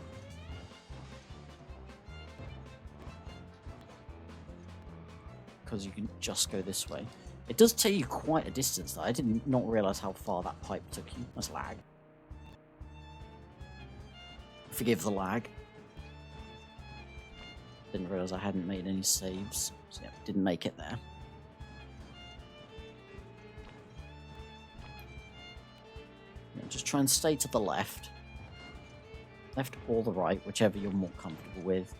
Because you can just go this way. It does take you quite a distance though. I did not realise how far that pipe took you. That's lag. Forgive the lag. Didn't realise I hadn't made any saves. So yeah, didn't make it there. Yeah, just try and stay to the left. Left or the right, whichever you're more comfortable with.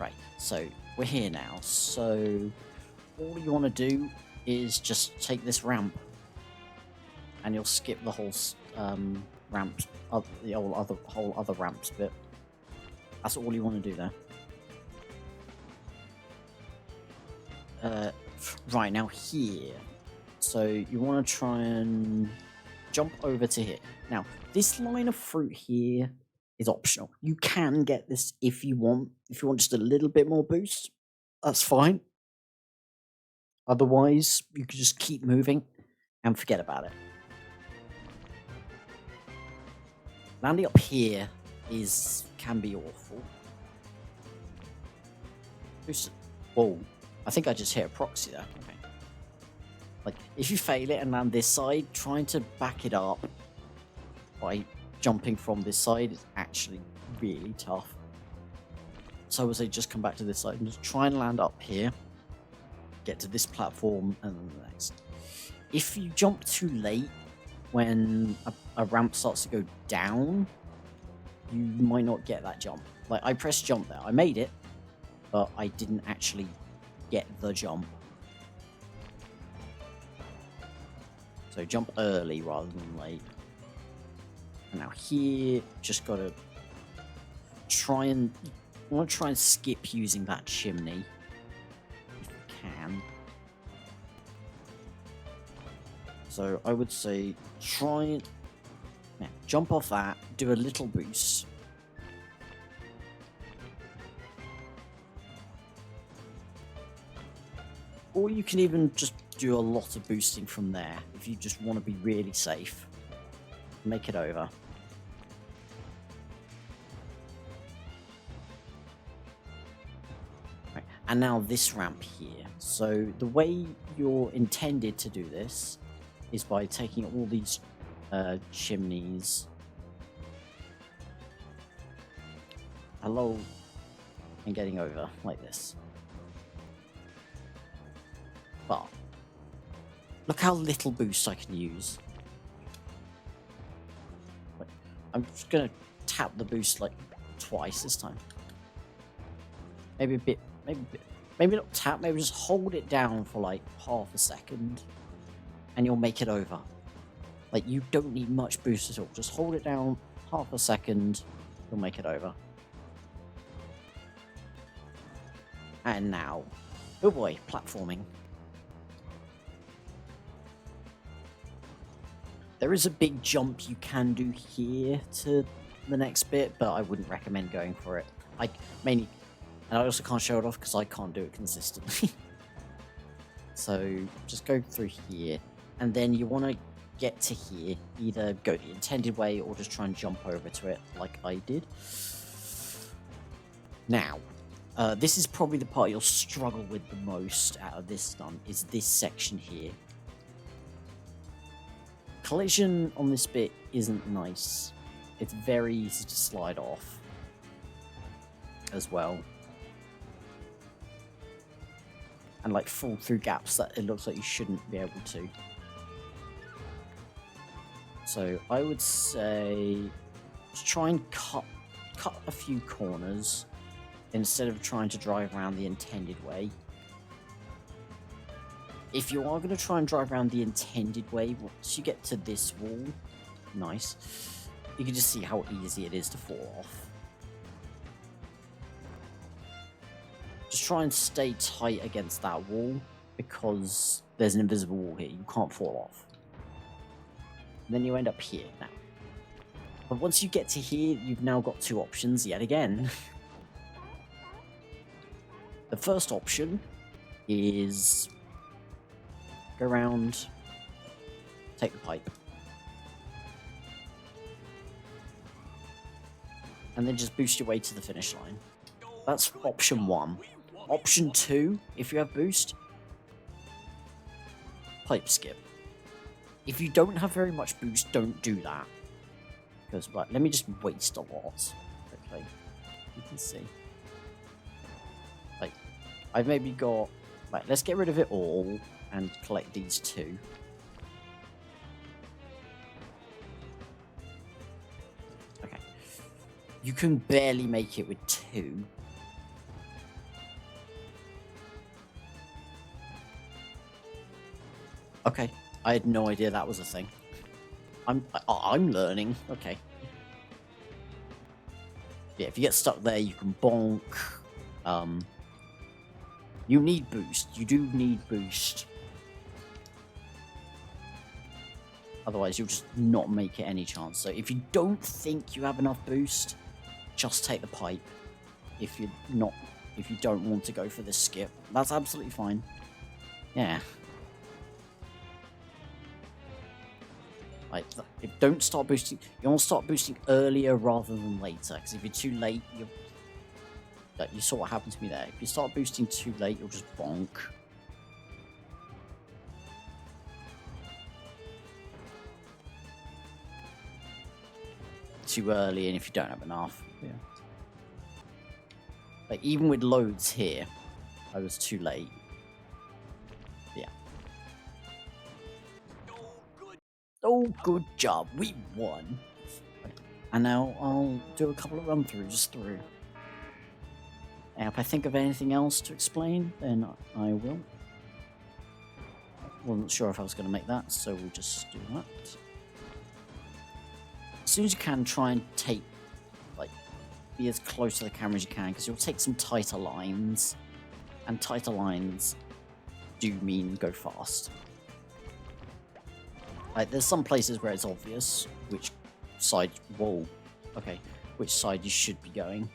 Right, so we're here now. So all you want to do is just take this ramp, and you'll skip the whole ramps, the whole other ramps bit. That's all you want to do there. Right, now here. So you want to try and jump over to here. Now, this line of fruit here is optional. You can get this if you want. If you want just a little bit more boost, that's fine. Otherwise, you can just keep moving and forget about it. Landing up here can be awful. Whoa, I think I just hit a proxy there. Okay. Like, if you fail it and land this side, trying to back it up by jumping from this side is actually really tough. So I would say just come back to this side and just try and land up here. Get to this platform and then the next. If you jump too late when a ramp starts to go down, you might not get that jump. Like, I pressed jump there. I made it, but I didn't actually get the jump. So jump early rather than late. And now here, just gotta try and... I want to try and skip using that chimney. If you can. So I would say try and... Yeah, jump off that, do a little boost. Or you can even just do a lot of boosting from there if you just want to be really safe. Make it over. Right, and now this ramp here. So the way you're intended to do this is by taking all these chimneys. Hello. And getting over like this. But look how little boost I can use. Wait, I'm just gonna tap the boost like twice this time. Maybe a bit, maybe not tap, maybe just hold it down for like half a second and you'll make it over. Like, you don't need much boost at all. Just hold it down half a second, you'll make it over. And now, oh boy, platforming. There is a big jump you can do here to the next bit, but I wouldn't recommend going for it. And I also can't show it off because I can't do it consistently. So just go through here, and then you want to get to here. Either go the intended way or just try and jump over to it like I did. Now, this is probably the part you'll struggle with the most out of this stunt, is this section here. Collision on this bit isn't nice. It's very easy to slide off as well. And like fall through gaps that it looks like you shouldn't be able to. So I would say Just try and cut a few corners instead of trying to drive around the intended way. If you are going to try and drive around the intended way, once you get to this wall, nice, you can just see how easy it is to fall off. Just try and stay tight against that wall, because there's an invisible wall here. You can't fall off. And then you end up here now. But once you get to here, you've now got two options yet again. The first option is go around, take the pipe, and then just boost your way to the finish line. That's option 1. Option 2, if you have boost, pipe skip. If you don't have very much boost, don't do that. Because, right, let me just waste a lot quickly. You can see. Like, I've maybe got... Right, let's get rid of it all and collect these 2. Okay. You can barely make it with 2. Okay, I had no idea that was a thing. I'm learning. Okay. Yeah, if you get stuck there, you can bonk. You need boost. You do need boost. Otherwise, you'll just not make it any chance. So if you don't think you have enough boost, just take the pipe. If you don't want to go for this skip, that's absolutely fine. Yeah. Like, don't start boosting. You want to start boosting earlier rather than later. Because if you're too late, you saw what happened to me there. If you start boosting too late, you'll just bonk. Too early, and if you don't have enough, yeah. Like even with loads here, I was too late. Yeah. Oh, good job. We won. And now I'll do a couple of run-throughs through. And if I think of anything else to explain, then I will. Wasn't sure if I was going to make that, so we'll just do that. As soon as you can, try and take, like, be as close to the camera as you can, because you'll take some tighter lines. And tighter lines do mean go fast. Like, there's some places where it's obvious which side... Whoa. Okay. Which side you should be going.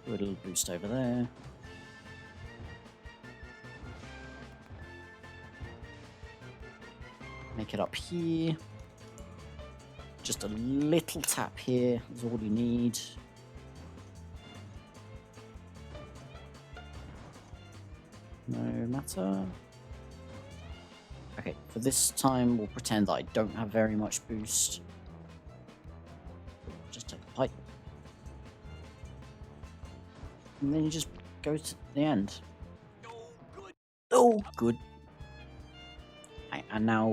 Do a little boost over there. Make it up here. Just a little tap here is all you need. No matter. Okay, for this time, we'll pretend that I don't have very much boost. Just take the pipe. And then you just go to the end. Oh, good. Okay, and now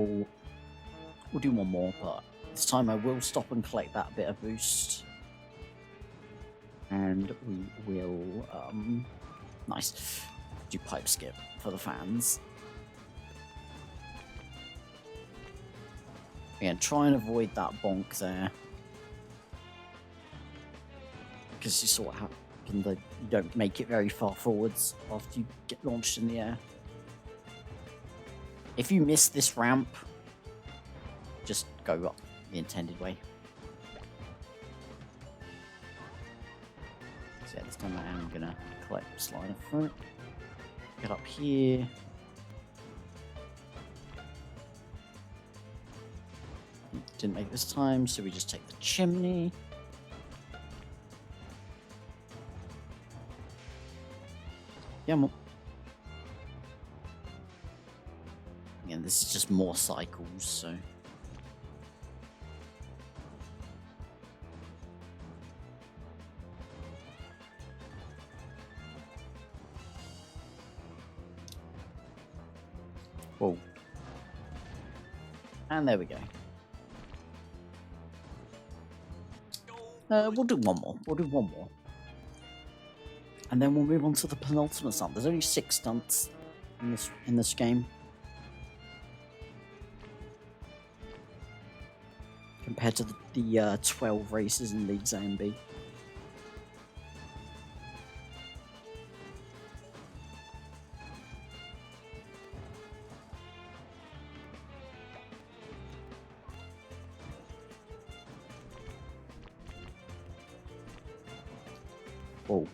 we'll do one more, but this time I will stop and collect that bit of boost. And we will, nice. Do pipe skip for the fans. Again, try and avoid that bonk there. Because you saw what happened, that you don't make it very far forwards after you get launched in the air. If you miss this ramp, just go up the intended way. So yeah, this time I am gonna collect the slider front. Get up here. Didn't make it this time, so we just take the chimney. Yeah, more. Again, this is just more cycles, so. Whoa. And there we go. We'll do one more. We'll do one more. And then we'll move on to the penultimate stunt. There's only 6 stunts in this game. Compared to the 12 races in League A and B. Whoa.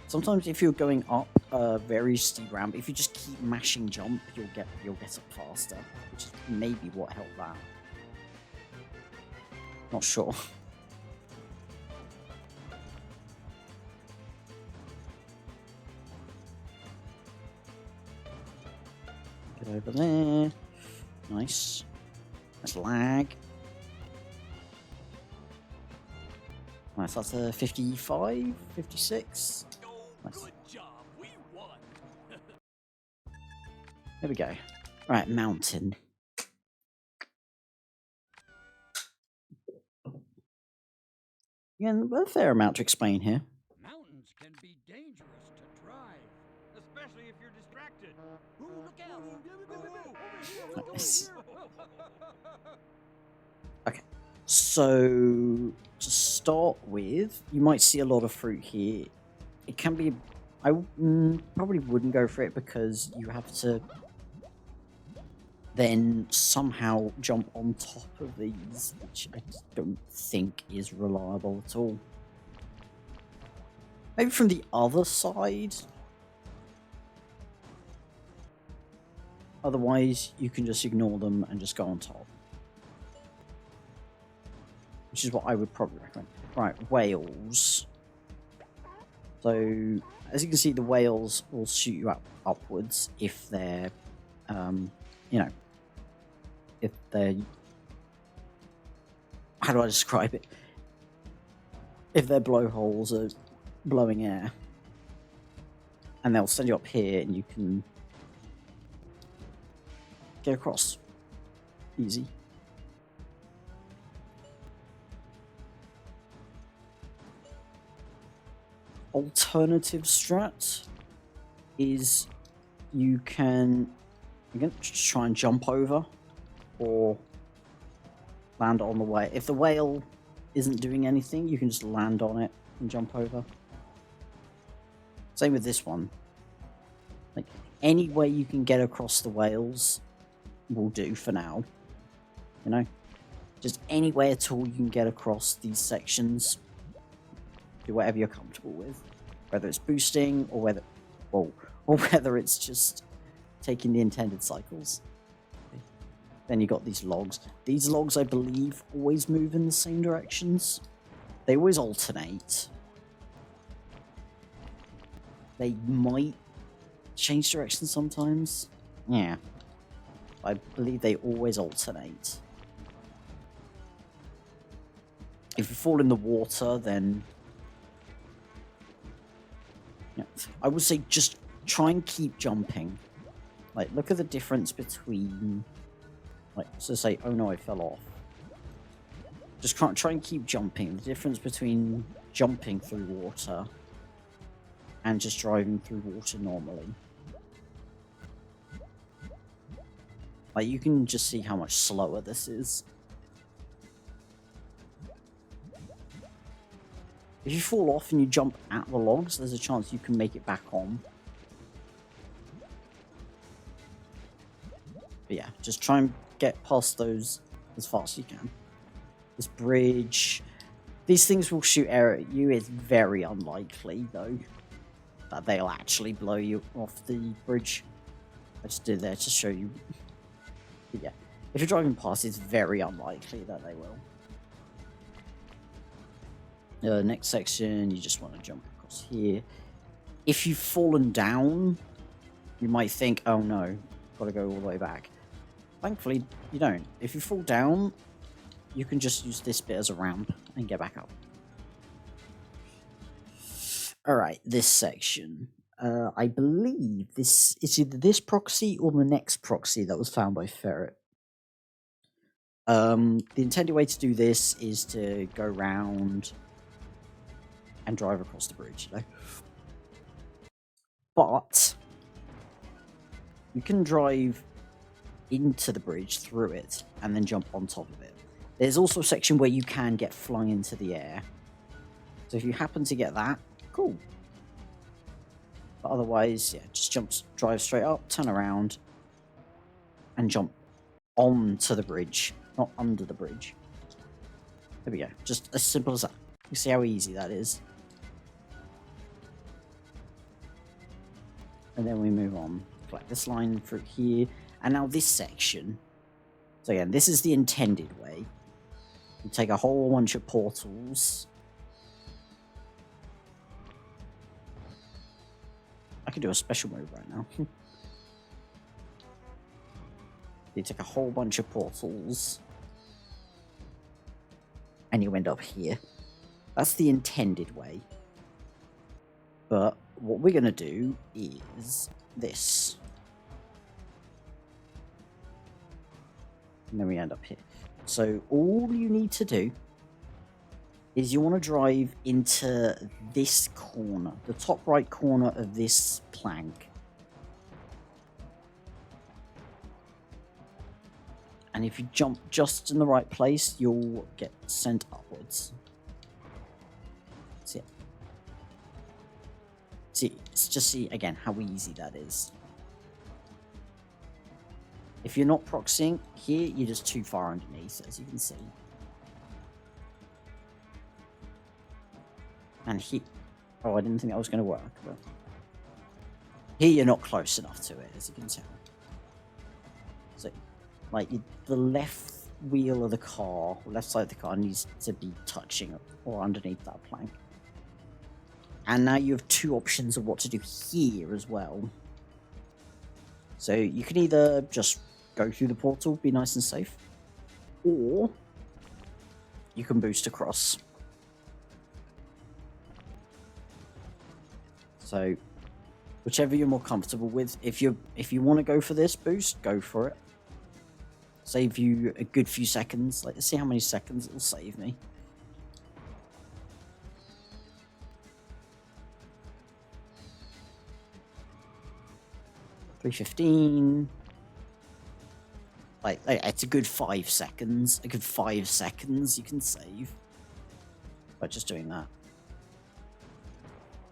Sometimes if you're going up a very steep ramp, if you just keep mashing jump, you'll get up faster, which is maybe what helped that. Not sure. Get over there. Nice. That's lag. Nice, that's a 55, 56. Nice. Good job. We won. There we go. Right, mountain. Again, a fair amount to explain here. Mountains can be dangerous to drive, especially if you're distracted. Ooh, look out! Nice. Okay, so to start with, you might see a lot of fruit here. It can be... I probably wouldn't go for it because you have to then somehow jump on top of these, which I don't think is reliable at all. Maybe from the other side. Otherwise, you can just ignore them and just go on top. Which is what I would probably recommend. Right, whales. So, as you can see, the whales will shoot you upwards if they're, you know, if they're... How do I describe it? If their blowholes are blowing air. And they'll send you up here and you can get across. Easy. Alternative strat is you can just try and jump over or land on the whale. If the whale isn't doing anything, you can just land on it and jump over. Same with this one. Like, any way you can get across the whales will do for now. You know? Just any way at all you can get across these sections. Do whatever you're comfortable with. Whether it's boosting or whether... Whoa. Or whether it's just taking the intended cycles. Okay. Then you got these logs. These logs, I believe, always move in the same directions. They always alternate. They might change direction sometimes. Yeah. I believe they always alternate. If you fall in the water, then... Yeah. I would say just try and keep jumping. Like, look at the difference between... Like, so say, oh no, I fell off. Just try and keep jumping. The difference between jumping through water and just driving through water normally. Like, you can just see how much slower this is. If you fall off and you jump at the logs, there's a chance you can make it back on. But yeah, just try and get past those as fast as you can. This bridge... These things will shoot air at you. It's very unlikely, though, that they'll actually blow you off the bridge. I just did that to show you. But yeah, if you're driving past, it's very unlikely that they will. Next section, you just want to jump across here. If you've fallen down, you might think, oh no, gotta go all the way back. Thankfully, you don't. If you fall down, you can just use this bit as a ramp and get back up. Alright, this section. I believe it's either this proxy or the next proxy that was found by Ferret. The intended way to do this is to go round and drive across the bridge, you know? But you can drive into the bridge through it and then jump on top of it. There's also a section where you can get flung into the air. So if you happen to get that, cool. But otherwise, yeah, just drive straight up, turn around, and jump onto the bridge, not under the bridge. There we go. Just as simple as that. You see how easy that is. And then we move on. Collect this line through here. And now this section. So again, this is the intended way. You take a whole bunch of portals. I could do a special move right now. You take a whole bunch of portals. And you end up here. That's the intended way. But what we're going to do is this. And then we end up here. So all you need to do is you want to drive into this corner, the top right corner of this plank. And if you jump just in the right place, you'll get sent upwards. See? See again how easy that is. If you're not proxying, here you're just too far underneath, as you can see. And here... Oh, I didn't think that was going to work, but... Here you're not close enough to it, as you can tell. So, like, the left wheel of the car, or left side of the car, needs to be touching or underneath that plank. And now you have two options of what to do here as well. So you can either just go through the portal, be nice and safe, or you can boost across. So whichever you're more comfortable with. If you want to go for this boost, go for it. Save you a good few seconds. Let's see how many seconds it will save me. $3.15. Like, it's a good 5 seconds. A good 5 seconds you can save by just doing that.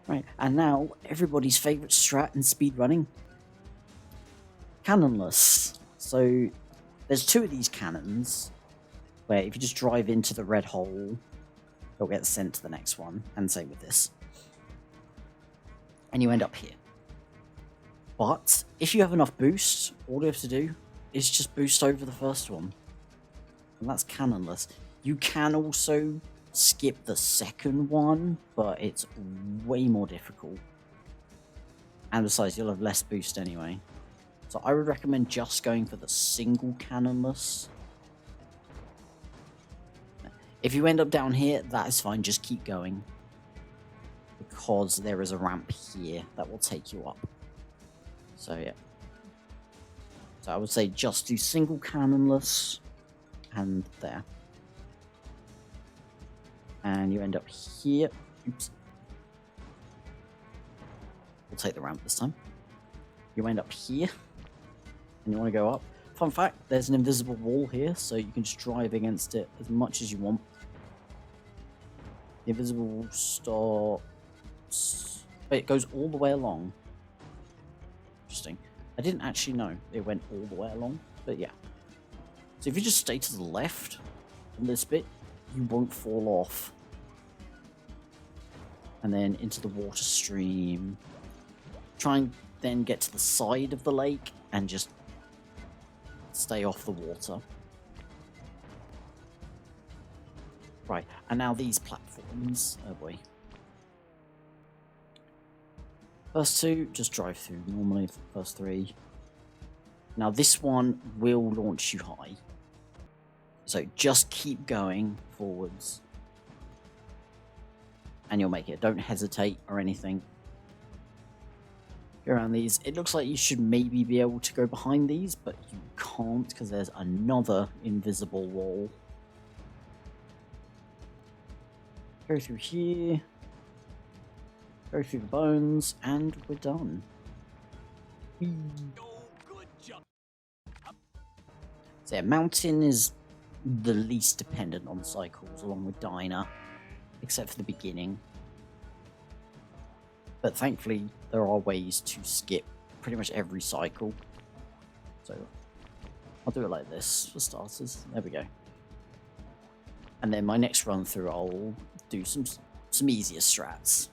Right, and now everybody's favourite strat in speedrunning. Cannonless. So there's 2 of these cannons where if you just drive into the red hole, you'll get sent to the next one, and same with this. And you end up here. But if you have enough boost, all you have to do is just boost over the first one. And that's cannonless. You can also skip the second one, but it's way more difficult. And besides, you'll have less boost anyway. So I would recommend just going for the single cannonless. If you end up down here, that is fine, just keep going. Because there is a ramp here that will take you up. So yeah. So I would say just do single cannonless and there. And you end up here. Oops. We'll take the ramp this time. You end up here. And you want to go up. Fun fact, there's an invisible wall here, so you can just drive against it as much as you want. The invisible wall starts... Wait, it goes all the way along. Interesting. I didn't actually know it went all the way along, but yeah. So if you just stay to the left on this bit, you won't fall off. And then into the water stream. Try and then get to the side of the lake and just stay off the water. Right, and now these platforms. Oh boy. First 2, just drive through normally. First 3. Now this one will launch you high. So just keep going forwards. And you'll make it. Don't hesitate or anything. Go around these. It looks like you should maybe be able to go behind these, but you can't because there's another invisible wall. Go through here. Go through the bones, and we're done. Whee. So yeah, Mountain is the least dependent on cycles, along with Diner, except for the beginning. But thankfully, there are ways to skip pretty much every cycle. So I'll do it like this for starters. There we go. And then my next run through, I'll do some easier strats.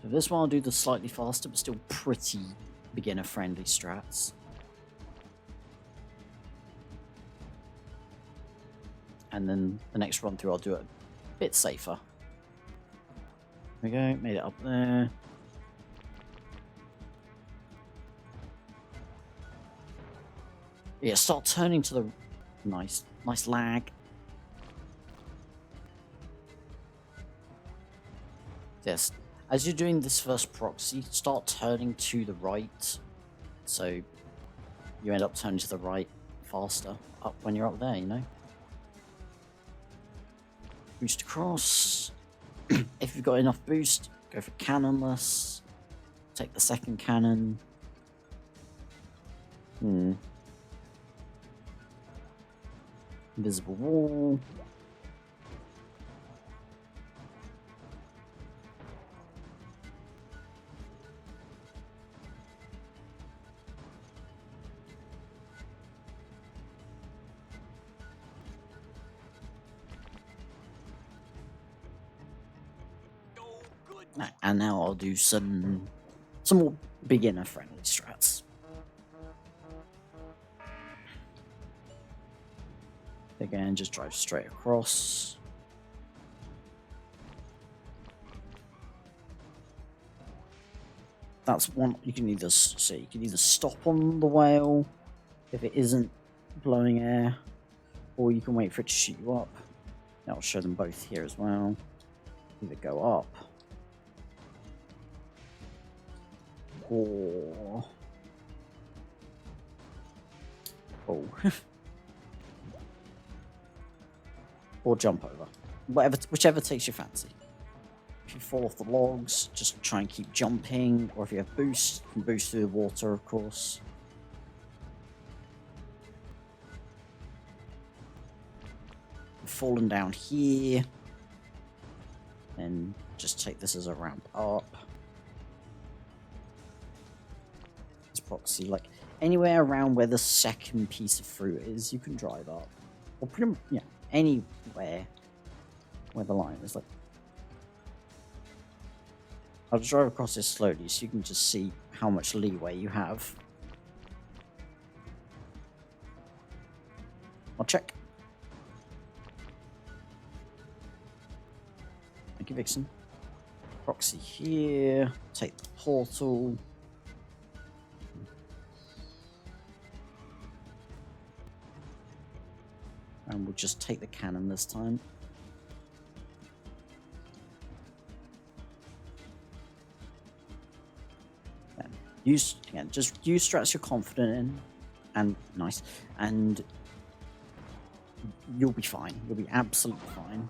For this one, I'll do the slightly faster, but still pretty beginner-friendly strats. And then the next run through, I'll do it a bit safer. There we go, made it up there. Yeah, start turning to the nice lag. Yes, as you're doing this first proxy, start turning to the right, so you end up turning to the right faster up when you're up there, you know? Boost across. If you've got enough boost, go for cannonless. Take the second cannon. Invisible wall. And now I'll do some more beginner-friendly strats. Again, just drive straight across. That's one you can either see. You can either stop on the whale if it isn't blowing air, or you can wait for it to shoot you up. I'll show them both here as well. Either go up, or or jump over. Whichever takes your fancy. If you fall off the logs, just try and keep jumping, or if you have boost, you can boost through the water, of course. Fallen down here, and just take this as a ramp up. This proxy, like anywhere around where the second piece of fruit is, you can drive up, or pretty much, yeah, anywhere where the line is. Like, I'll just drive across this slowly so you can just see how much leeway you have. I'll check. Thank you, Vixen. Proxy here. Take the portal. And we'll just take the cannon this time. Just use strats you're confident in, and nice, and you'll be fine. You'll be absolutely fine.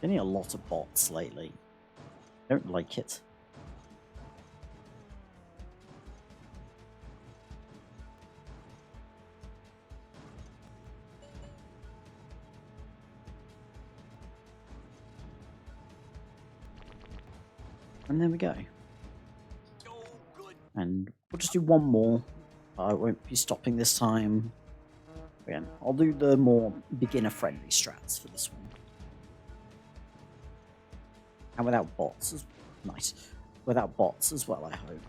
Getting a lot of bots lately. Don't like it. And there we go. And we'll just do one more. I won't be stopping this time. Again, I'll do the more beginner-friendly strats for this one. And without bots. Nice. Without bots as well, I hope.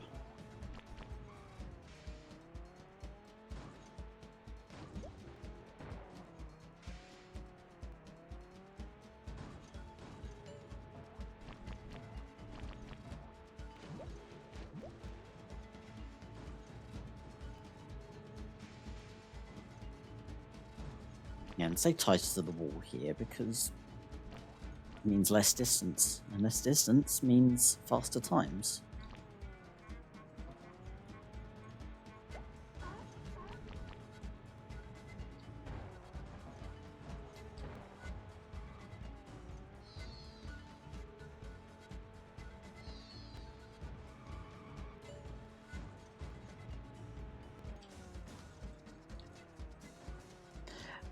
And stay tighter to the wall here because it means less distance, and less distance means faster times.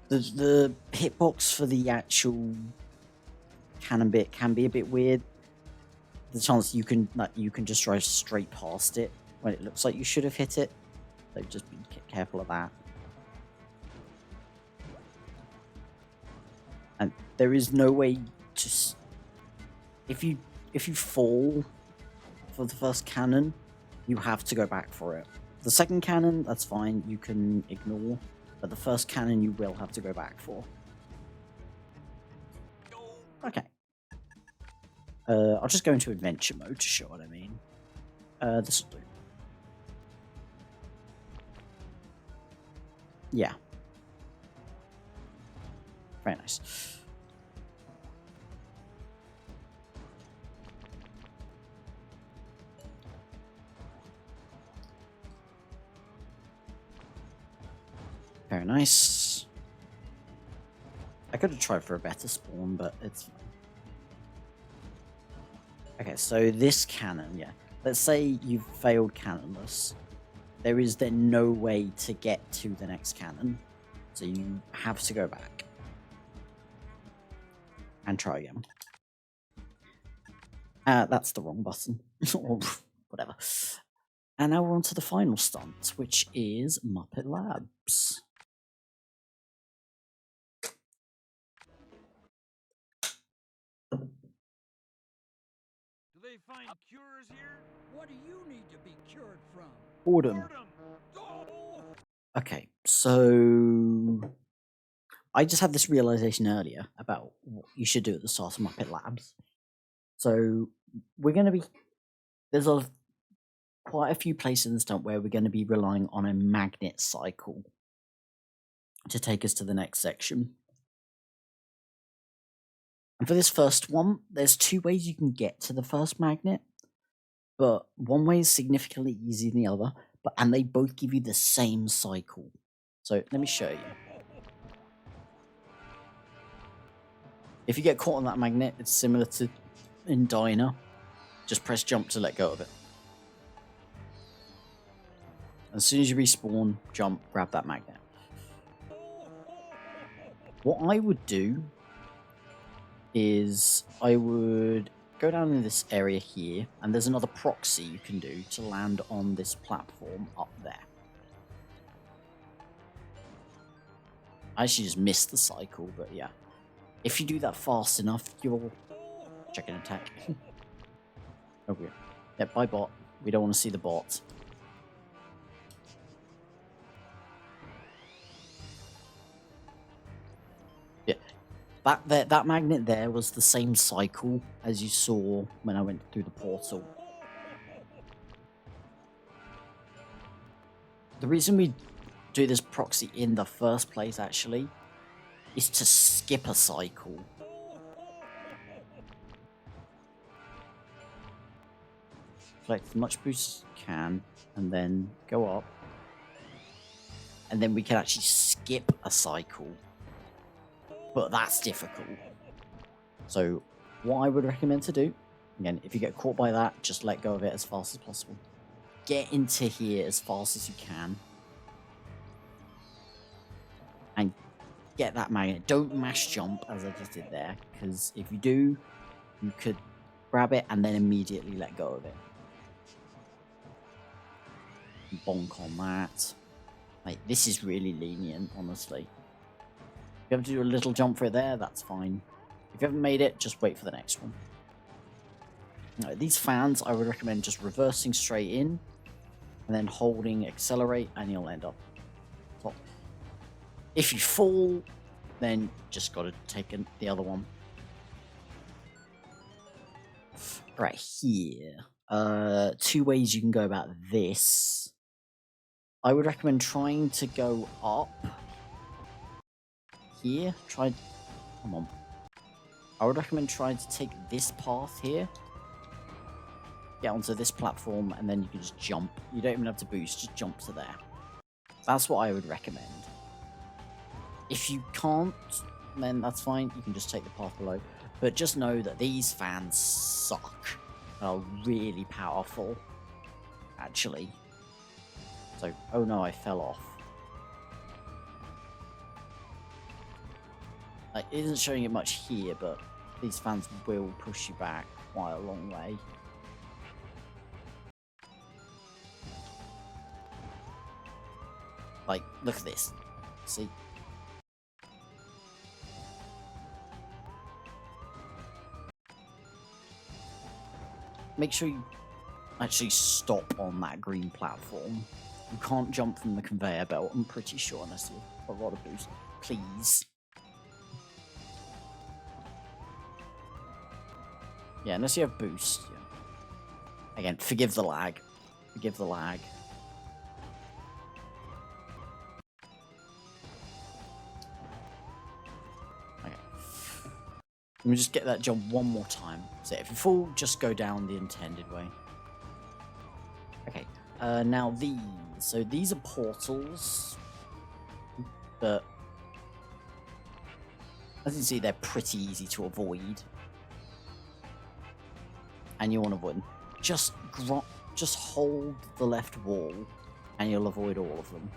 The hitbox for the actual cannon bit can be a bit weird. The chance you can just drive straight past it when it looks like you should have hit it. So just be careful of that. And there is no way to if you fall for the first cannon, you have to go back for it. The second cannon, that's fine, you can ignore. But the first cannon you will have to go back for. Okay. I'll just go into adventure mode to show what I mean. This will do. Yeah. Very nice. Very nice. I could have tried for a better spawn, but it's fine. Okay, so this cannon, yeah. Let's say you've failed cannonless. There is then no way to get to the next cannon. So you have to go back. And try again. That's the wrong button. Or whatever. And now we're on to the final stunt, which is Muppet Labs. Do they find cures here? What do you need to be cured from? Boredom. Oh! Okay, so I just had this realization earlier about what you should do at the start of Muppet Labs. So we're going to be there's quite a few places in the stunt where we're going to be relying on a magnet cycle to take us to the next section. And for this first one, there's two ways you can get to the first magnet, but one way is significantly easier than the other, and they both give you the same cycle. So let me show you. If you get caught on that magnet, it's similar to in Diner. Just press jump to let go of it. As soon as you respawn, jump, grab that magnet. What I would do is I would go down in this area here, and there's another proxy you can do to land on this platform up there. I actually just missed the cycle, but yeah. If you do that fast enough, you'll check an attack. Okay. Yeah, bye bot. We don't want to see the bot. Yeah. That magnet there was the same cycle as you saw when I went through the portal. The reason we do this proxy in the first place, actually, is to skip a cycle. Collect as much boost as you can, and then go up. And then we can actually skip a cycle. But that's difficult. So, what I would recommend to do, again, if you get caught by that, just let go of it as fast as possible. Get into here as fast as you can. And get that magnet. Don't mash jump as I just did there, because if you do, you could grab it and then immediately let go of it. Bonk on that. Like, this is really lenient, honestly. If you have to do a little jump for it there, that's fine. If you haven't made it, just wait for the next one. Now, these fans, I would recommend just reversing straight in, and then holding accelerate, and you'll end up top. If you fall, then just got to take the other one. Right here. Two ways you can go about this. I would recommend trying to go up here, try... Come on. I would recommend trying to take this path here. Get onto this platform, and then you can just jump. You don't even have to boost, just jump to there. That's what I would recommend. If you can't, then that's fine. You can just take the path below. But just know that these fans suck. And are really powerful, actually. So, oh no, I fell off. Like, it isn't showing it much here, but these fans will push you back quite a long way. Like, look at this. See? Make sure you actually stop on that green platform. You can't jump from the conveyor belt, I'm pretty sure, unless you have a lot of boost. Please. Yeah, unless you have boost. Yeah. Again, forgive the lag. Forgive the lag. Okay. Let me just get that jump one more time. So if you fall, just go down the intended way. Okay. Now these. So these are portals. But as you can see, they're pretty easy to avoid. And you want to avoid them. Just hold the left wall, and you'll avoid all of them.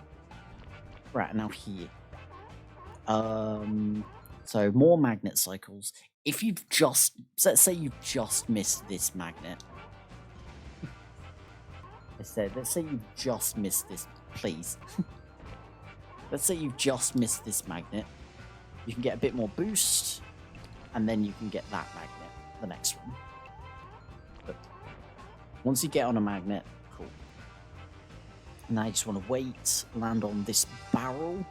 Right, now here. So more magnet cycles. If you've just, let's say you've just missed this magnet. Let's say you've just missed this, please. Let's say you've just missed this magnet. You can get a bit more boost, and then you can get that magnet, the next one. But once you get on a magnet, cool. Now you just want to wait, land on this barrel,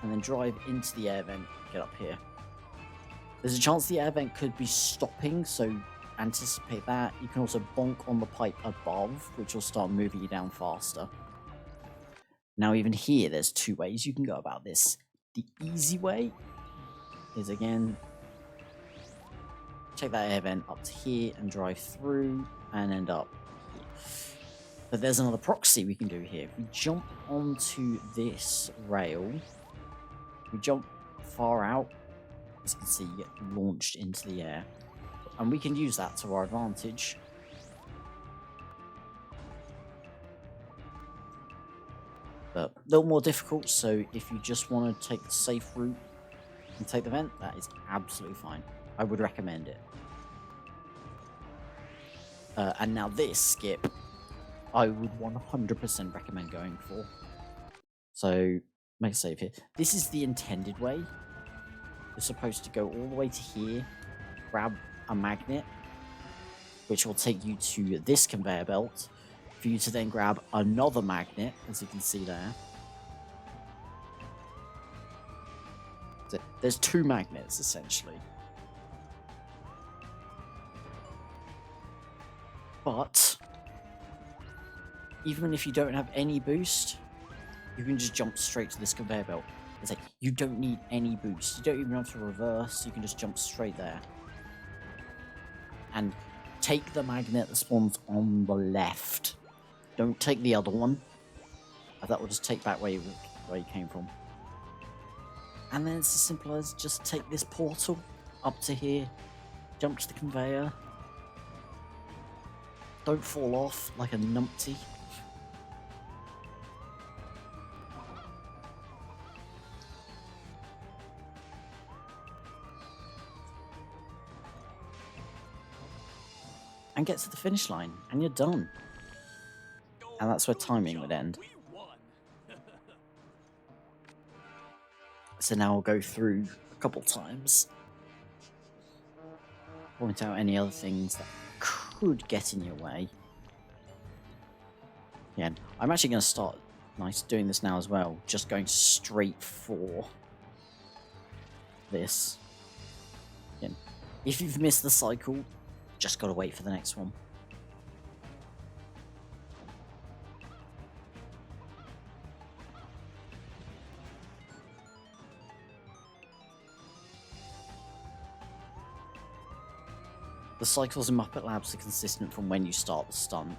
and then drive into the air vent, get up here. There's a chance the air vent could be stopping, so anticipate that. You can also bonk on the pipe above, which will start moving you down faster. Now even here, there's two ways you can go about this. The easy way is, again, take that air vent up to here and drive through and end up here. But there's another proxy we can do here. If we jump onto this rail, we jump far out, as you can see, you get launched into the air. And we can use that to our advantage. But a little more difficult, so if you just want to take the safe route and take the vent, that is absolutely fine. I would recommend it. And now this skip, I would 100% recommend going for. So, make a save here. This is the intended way. You're supposed to go all the way to here, grab a magnet, which will take you to this conveyor belt, for you to then grab another magnet, as you can see there. So there's two magnets, essentially. But even if you don't have any boost, you can just jump straight to this conveyor belt. It's like, you don't need any boost. You don't even have to reverse. You can just jump straight there. And take the magnet that spawns on the left. Don't take the other one. That will just take back where you came from. And then it's as simple as just take this portal up to here. Jump to the conveyor. Don't fall off like a numpty. And get to the finish line, and you're done. And that's where timing would end. So now I'll go through a couple times. Point out any other things that could get in your way. Yeah, I'm actually going to start doing this now as well. Just going straight for this. Again, if you've missed the cycle, just got to wait for the next one. The cycles in Muppet Labs are consistent from when you start the stunt.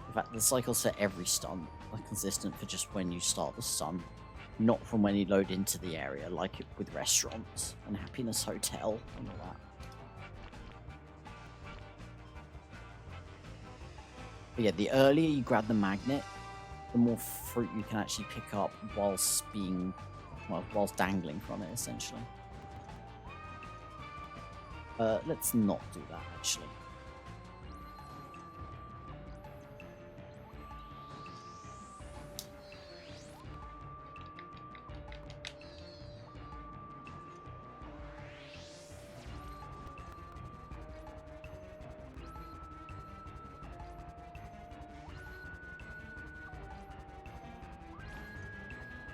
In fact, the cycles for every stunt are consistent for just when you start the stunt, not from when you load into the area, like with restaurants and Happiness Hotel and all that. But yeah, the earlier you grab the magnet, the more fruit you can actually pick up whilst whilst dangling from it, essentially. Let's not do that, actually.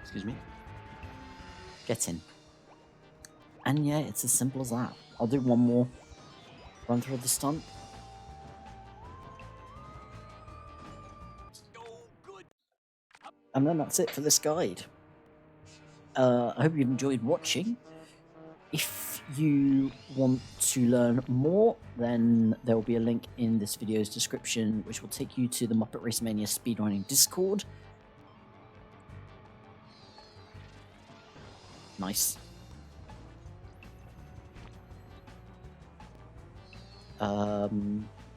Excuse me. Get in. And yeah, it's as simple as that. I'll do one more run through the stunt. And then that's it for this guide. I hope you enjoyed watching. If you want to learn more, then there will be a link in this video's description which will take you to the Muppet RaceMania speedrunning Discord. Nice.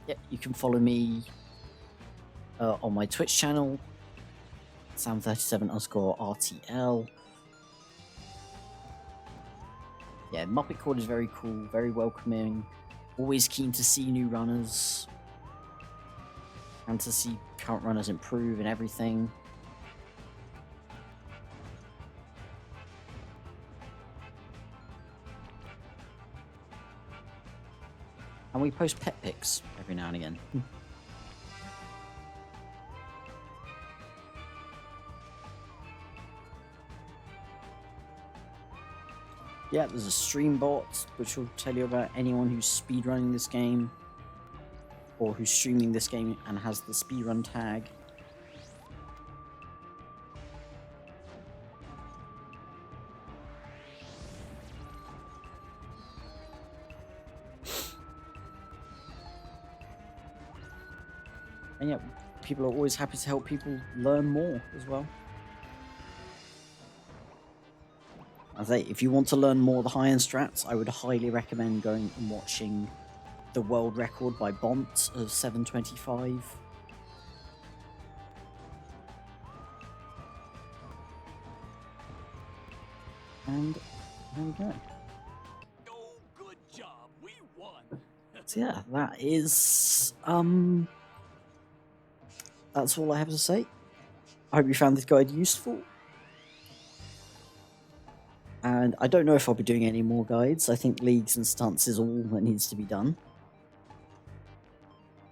Yeah, you can follow me on my Twitch channel, Sam37_RTL. Yeah, Muppet Court is very cool, very welcoming, always keen to see new runners and to see current runners improve and everything. And we post pet pics every now and again. Yeah, there's a stream bot which will tell you about anyone who's speedrunning this game or who's streaming this game and has the speedrun tag. And yeah, people are always happy to help people learn more as well. I say, if you want to learn more of the high-end strats, I would highly recommend going and watching the world record by Bont of 725. And there we go. Oh, good job. We won. So yeah, that is that's all I have to say. I hope you found this guide useful. And I don't know if I'll be doing any more guides. I think leagues and stunts is all that needs to be done.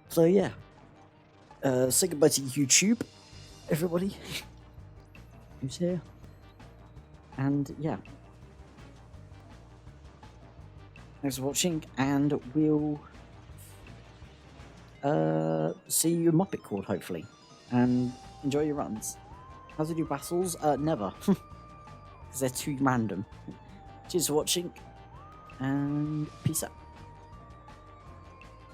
So yeah. Say goodbye to YouTube, everybody who's here. And yeah. Thanks for watching, and we'll see you in Muppet Court, hopefully. And enjoy your runs. How to do battles? Never. Because they're too random. Cheers for watching, and peace out.